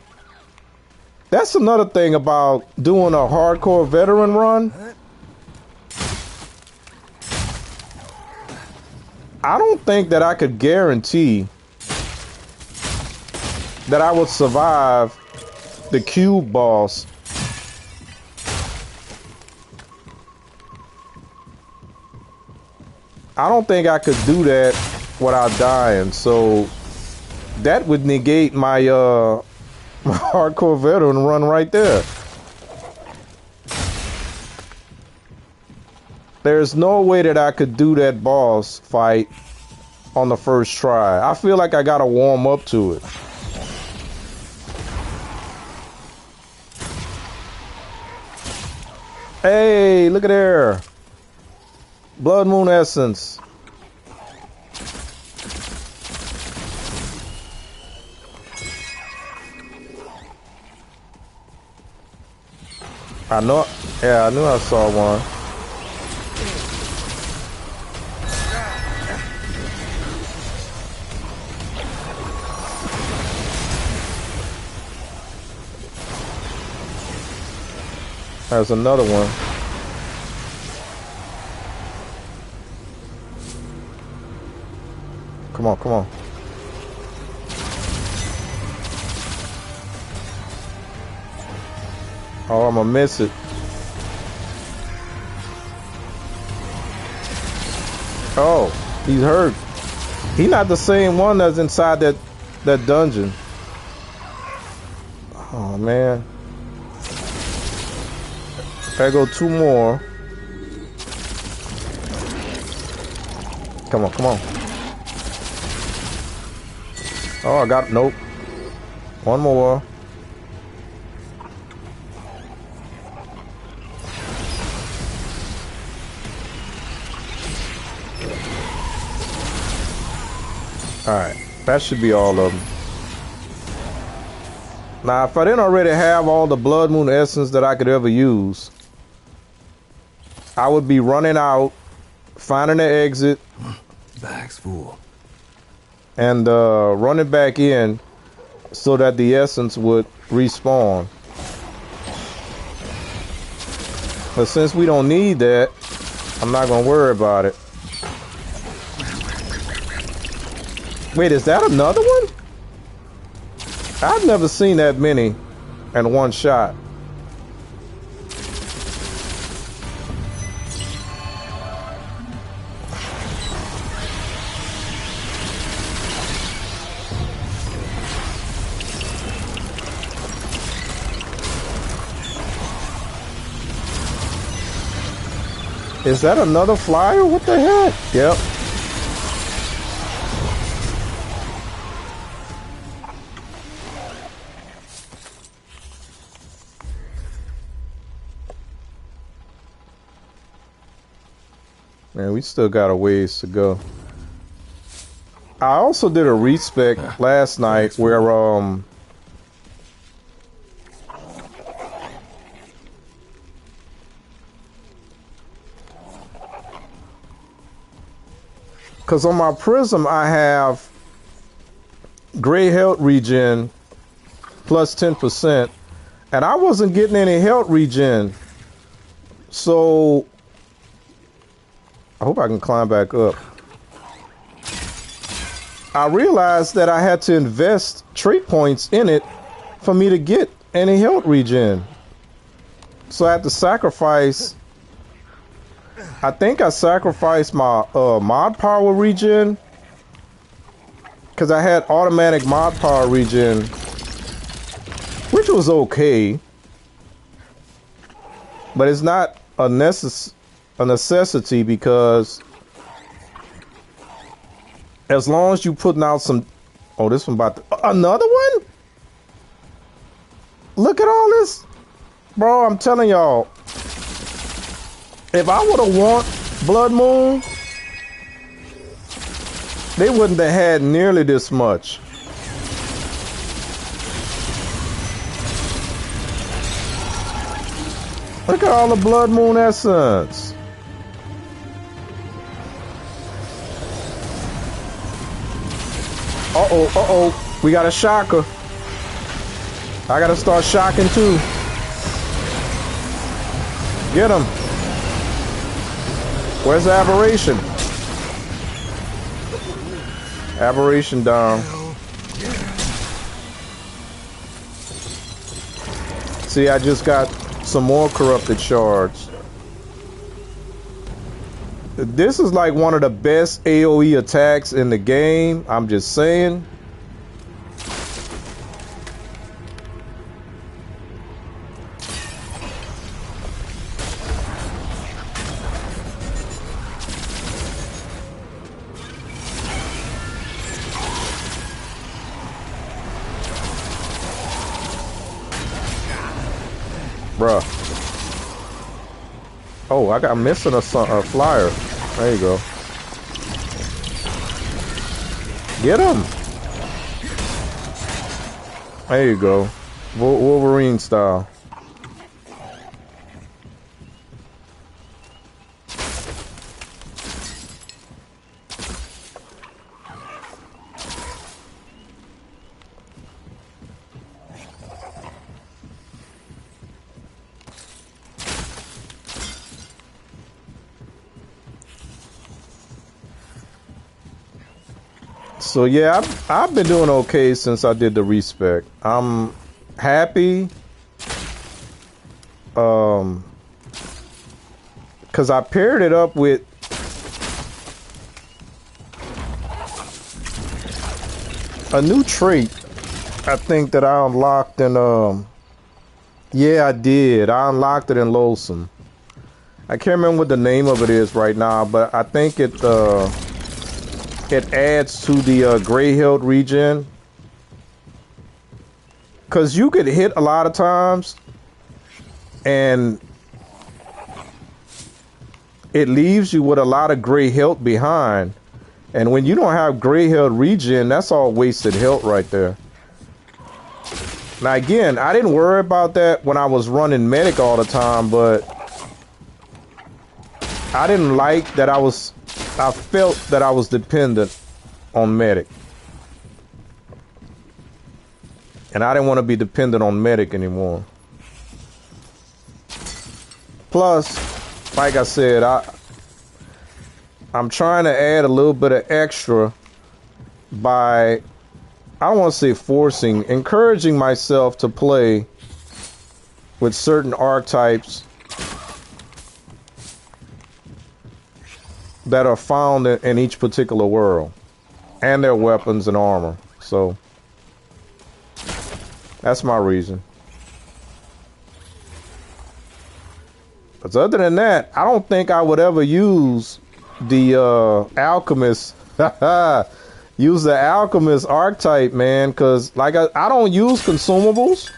that's another thing about doing a hardcore veteran run. I don't think that I could guarantee that I would survive the cube boss. I don't think I could do that without dying, so that would negate my my hardcore veteran run right there. There's no way that I could do that boss fight on the first try. I feel like I gotta warm up to it. Hey, look at there. Blood Moon Essence. I know, yeah, I knew I saw one. There's another one. Come on, come on. Oh, I'm gonna miss it. Oh, he's hurt. He's not the same one that's inside that dungeon. Oh man. There go 2 more. Come on, come on. Oh, I got, nope. 1 more. Alright, that should be all of them. Now, if I didn't already have all the Blood Moon Essence that I could ever use, I would be running out, finding an exit, Bag's full. and running back in so that the essence would respawn. But since we don't need that, I'm not going to worry about it. Wait, is that another one? I've never seen that many in one shot. Is that another flyer? What the heck? Yep. Man, we still got a ways to go. I also did a respec last night where because on my prism I have gray health regen plus 10%, and I wasn't getting any health regen. So I hope I can climb back up. I realized that I had to invest trait points in it for me to get any health regen. So I had to sacrifice, I think I sacrificed my mod power regen, because I had automatic mod power regen, which was okay, but it's not a necessity, because as long as you putting out some... Oh, this one about to... Another one? Look at all this. Bro, I'm telling y'all, if I would have won Blood Moon, they wouldn't have had nearly this much. Look at all the Blood Moon Essence. Uh-oh, uh-oh. We got a shocker. I gotta start shocking too. Get him. Where's the aberration? Aberration down. See, I just got some more corrupted shards. This is like one of the best AoE attacks in the game. I'm just saying. Bruh. Oh, I'm missing a flyer. There you go. Get him. There you go. Wolverine style. So yeah, I've been doing okay since I did the respec. I'm happy, because I paired it up with a new trait. I think that I unlocked in yeah, I did. I unlocked it in Loathsome. I can't remember what the name of it is right now, but I think it adds to the gray health regen, because you get hit a lot of times and it leaves you with a lot of gray health behind. And when you don't have gray health regen, that's all wasted health right there. Now again, I didn't worry about that when I was running medic all the time, but I didn't like that I felt that I was dependent on medic. And I didn't want to be dependent on medic anymore. Plus, like I said, I'm trying to add a little bit of extra by, I don't want to say forcing, encouraging myself to play with certain archetypes that are found in each particular world, and their weapons and armor. So that's my reason. But other than that, I don't think I would ever use the alchemist. Use the alchemist archetype, man, because like I don't use consumables,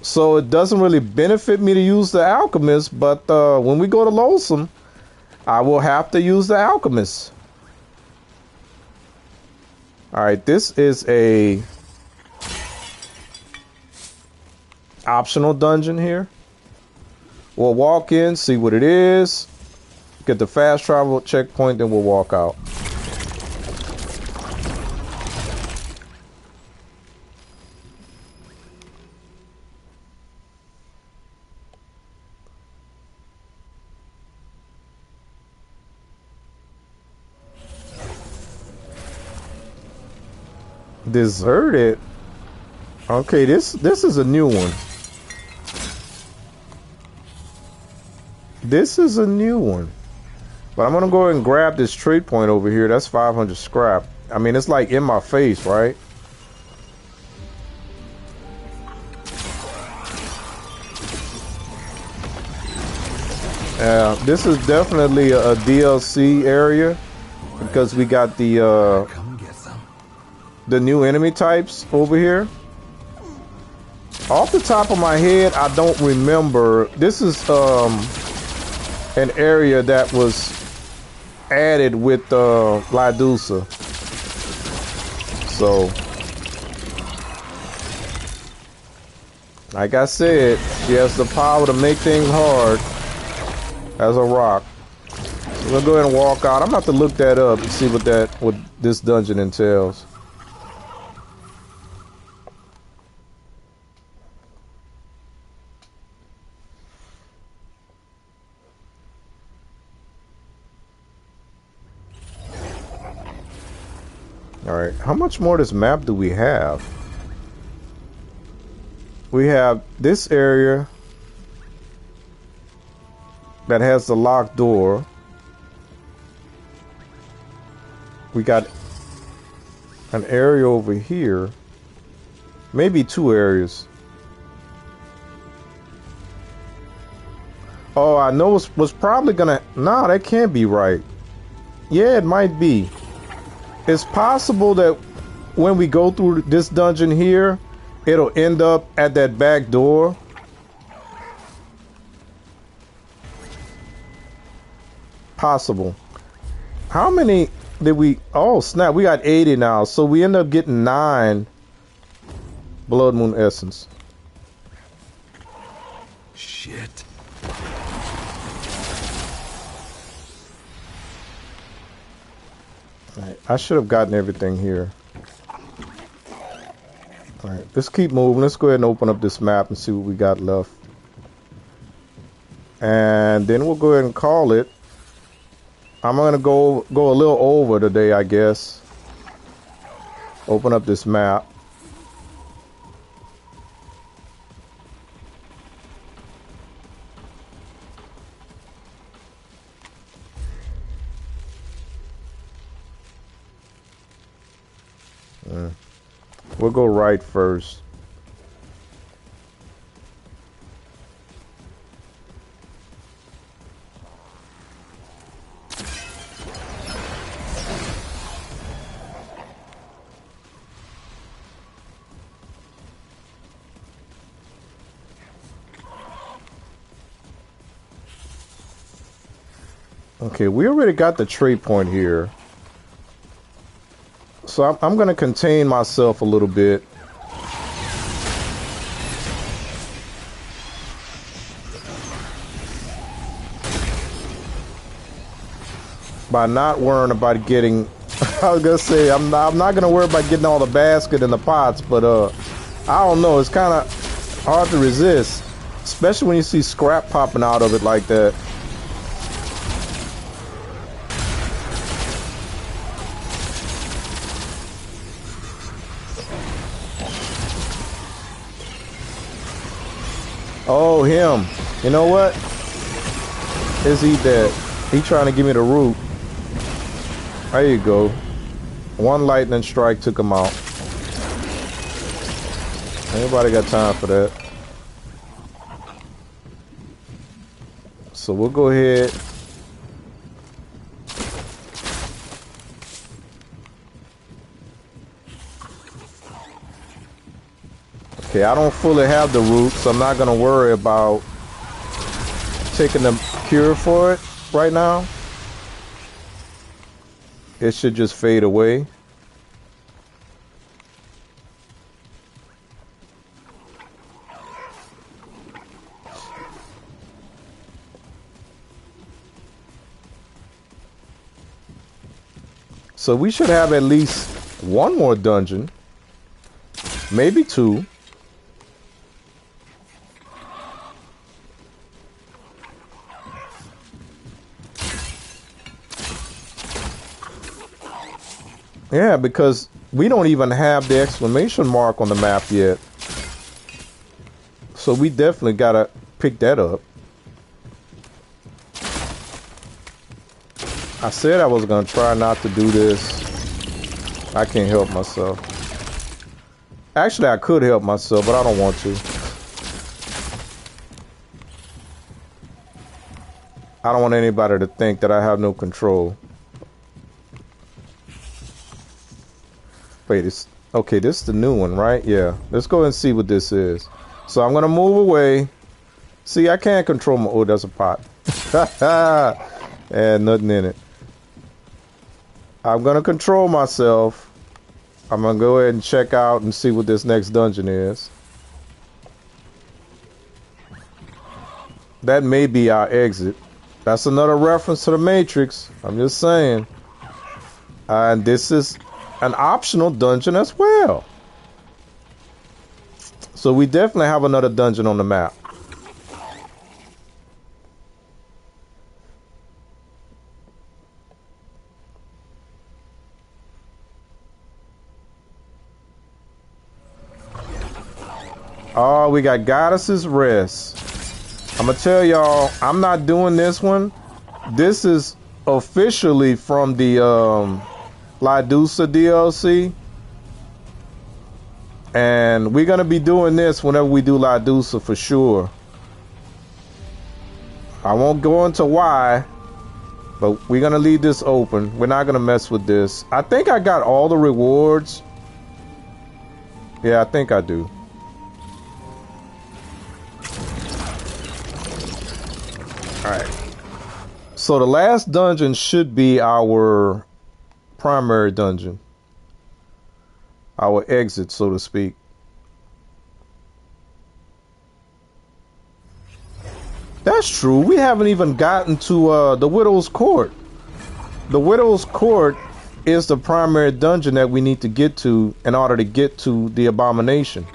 so it doesn't really benefit me to use the alchemist. But when we go to Loathsome, I will have to use the alchemist. All right, this is a optional dungeon here. We'll walk in, see what it is, get the fast travel checkpoint, then we'll walk out. Deserted? Okay, this is a new one. This is a new one. But I'm gonna go ahead and grab this trade point over here. That's 500 scrap. I mean, it's like in my face, right? This is definitely a DLC area because we got the new enemy types over here. Off the top of my head, I don't remember. This is an area that was added with Lydusa. So, like I said, she has the power to make things hard as a rock. So we'll go ahead and walk out. I'm gonna have to look that up and see what this dungeon entails. All right, how much more of this map do we have? We have this area that has the locked door. We got an area over here. Maybe two areas. Oh, I know was probably gonna... Nah, that can't be right. Yeah, it might be. It's possible that when we go through this dungeon here, it'll end up at that back door. Possible. How many did we... Oh, snap. We got 80 now. So we end up getting 9 Blood Moon Essence. Shit. Right, I should have gotten everything here. All right, let's keep moving. Let's go ahead and open up this map and see what we got left. And then we'll go ahead and call it. I'm going to go a little over today, I guess. Open up this map. We'll go right first. Okay, we already got the trade point here. So I'm going to contain myself a little bit. By not worrying about getting... I was going to say, I'm not going to worry about getting all the basket and the pots, but I don't know. It's kind of hard to resist. Especially when you see scrap popping out of it like that. Oh, him. You know what? Is he dead? He trying to give me the root. There you go. One lightning strike took him out. Anybody got time for that? So we'll go ahead. Okay, I don't fully have the root, so I'm not going to worry about taking the cure for it right now. It should just fade away. So we should have at least one more dungeon, maybe two. Yeah, because we don't even have the exclamation mark on the map yet. So we definitely gotta pick that up. I said I was gonna try not to do this. I can't help myself. Actually, I could help myself, but I don't want to. I don't want anybody to think that I have no control. Wait, it's okay. This is the new one, right? Yeah. Let's go and see what this is. So I'm gonna move away. See, I can't control my. Oh, that's a pot. And nothing in it. I'm gonna control myself. I'm gonna go ahead and check out and see what this next dungeon is. That may be our exit. That's another reference to the Matrix. I'm just saying. And this is an optional dungeon as well. So we definitely have another dungeon on the map. Oh, we got Goddess's Rest. I'm gonna tell y'all, I'm not doing this one. This is officially from the Ladusa DLC. And we're gonna be doing this whenever we do Ladusa for sure. I won't go into why, but we're gonna leave this open. We're not gonna mess with this. I think I got all the rewards. Yeah, I think I do. Alright. So the last dungeon should be our primary dungeon. Our exit, so to speak. That's true. We haven't even gotten to the Widow's Court. The Widow's Court is the primary dungeon that we need to get to in order to get to the Abomination.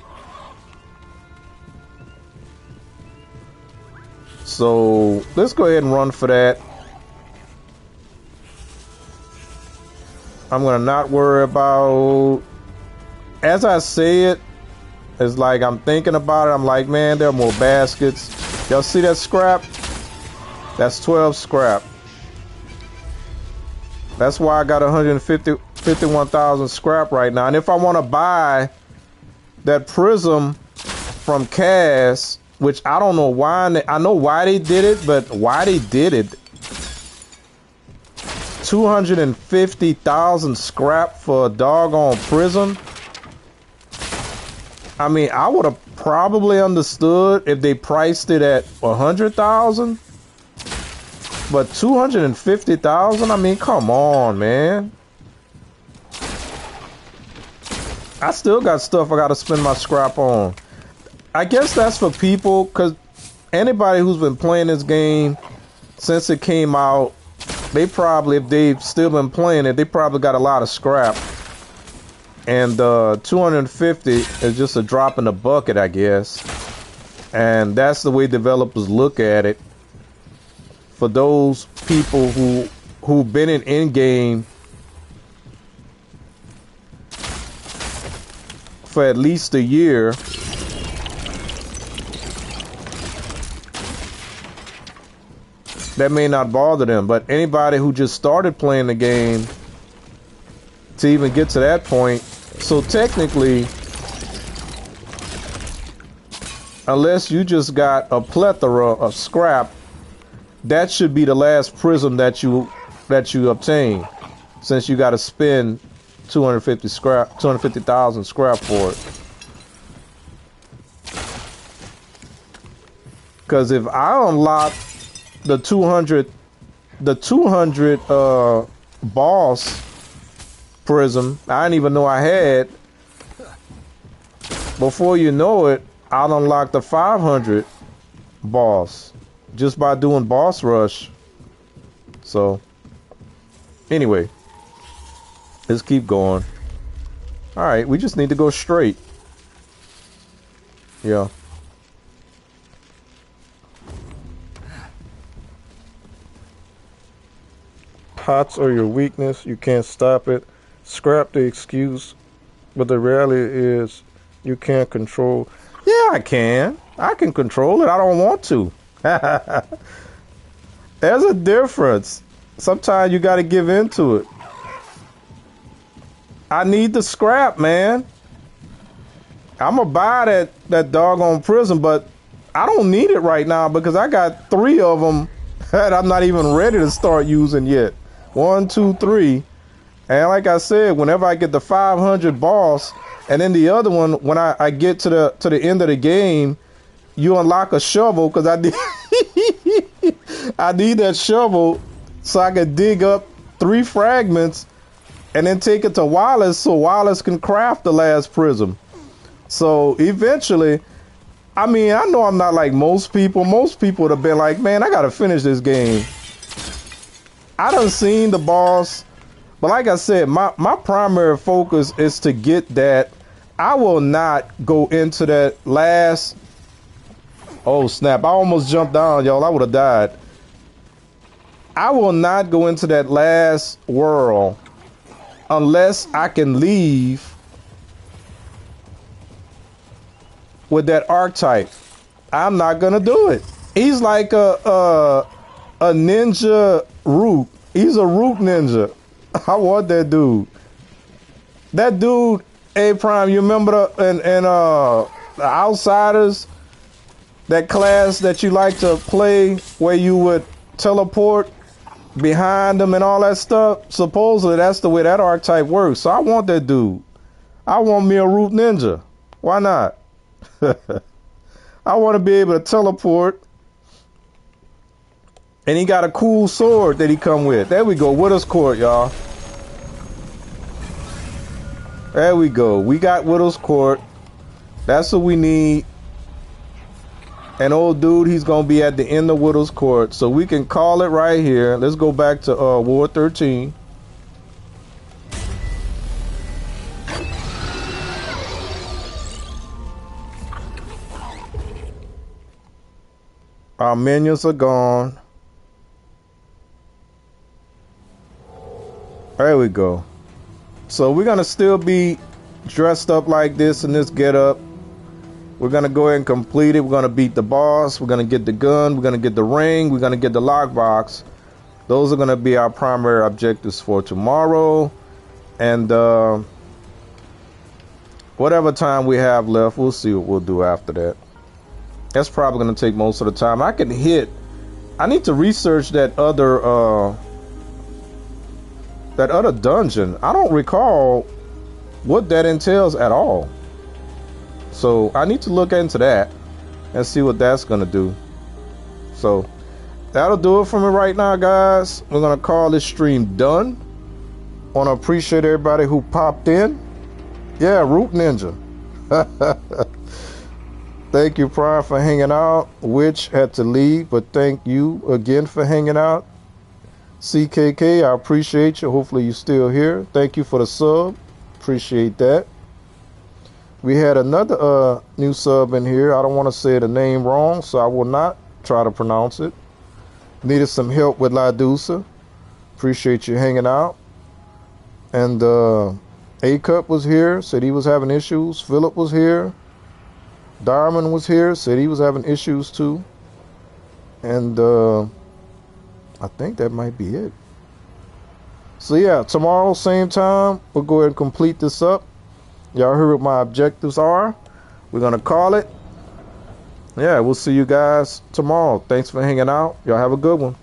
So let's go ahead and run for that. I'm gonna not worry about, as I say it, it's like I'm thinking about it. I'm like, man, there are more baskets. Y'all see that scrap? That's 12 scrap. That's why I got 51,000 scrap right now. And if I want to buy that prism from Cass, which I don't know why, I know why they did it, but why they did it. 250,000 scrap for a doggone prism. I mean, I would have probably understood if they priced it at 100,000. But 250,000? I mean, come on, man. I still got stuff I gotta spend my scrap on. I guess that's for people, because anybody who's been playing this game since it came out, they probably, if they've still been playing it, they probably got a lot of scrap. And 250 is just a drop in the bucket, I guess. And that's the way developers look at it. For those people who've been in in-game for at least a year, that may not bother them. But anybody who just started playing the game, to even get to that point, so technically, unless you just got a plethora of scrap, that should be the last prism that you obtain, since you got to spend 250,000 scrap for it. Because if I unlock the 200 boss prism I didn't even know I had, before you know it, I'll unlock the 500 boss just by doing boss rush. So anyway, let's keep going. All right, we just need to go straight. Yeah. Pots are your weakness. You can't stop it. Scrap the excuse, but the reality is you can't control. Yeah, I can. I can control it. I don't want to. There's a difference. Sometimes you got to give into it. I need the scrap, man. I'm gonna buy that doggone prism, but I don't need it right now because I got 3 of them that I'm not even ready to start using yet. 1, 2, 3. And like I said, whenever I get the 500 boss, and then the other one, when I get to the end of the game, you unlock a shovel, because I need I need that shovel so I can dig up 3 fragments and then take it to Wallace so Wallace can craft the last prism. So eventually, I mean, I know I'm not like most people. Most people would have been like, man, I gotta finish this game. I done seen the boss. But like I said, my primary focus is to get that. I will not go into that last... Oh, snap. I almost jumped down, y'all. I would have died. I will not go into that last world unless I can leave with that archetype. I'm not going to do it. He's like a ninja root. He's a root ninja. I want that dude. That dude, A Prime, you remember the Outsiders? That class that you like to play where you would teleport behind them and all that stuff? Supposedly that's the way that archetype works. So I want that dude. I want me a root ninja. Why not? I want to be able to teleport. And he got a cool sword that he come with. There we go. Widow's Court, y'all. There we go. We got Widow's Court. That's what we need. And old dude, he's going to be at the end of Widow's Court. So we can call it right here. Let's go back to War 13. Our minions are gone. There we go. So we're going to still be dressed up like this in this getup. We're going to go ahead and complete it. We're going to beat the boss. We're going to get the gun. We're going to get the ring. We're going to get the lockbox. Those are going to be our primary objectives for tomorrow. And whatever time we have left, we'll see what we'll do after that. That's probably going to take most of the time. I need to research that other dungeon. I don't recall what that entails at all. So I need to look into that and see what that's going to do. So that'll do it for me right now, guys. We're gonna call this stream done. Want to appreciate everybody who popped in. Yeah, Root Ninja. Thank you, Prime, for hanging out. Witch had to leave, but thank you again for hanging out. CKK, I appreciate you. Hopefully you're still here. Thank you for the sub. Appreciate that. We had another new sub in here. I don't want to say the name wrong, so I will not try to pronounce it. Needed some help with LaDusa. Appreciate you hanging out. And A-Cup was here, said he was having issues. Philip was here. Darman was here, said he was having issues too. And I think that might be it. So yeah, tomorrow, same time, we'll go ahead and complete this up. Y'all heard what my objectives are. We're going to call it. Yeah, we'll see you guys tomorrow. Thanks for hanging out. Y'all have a good one.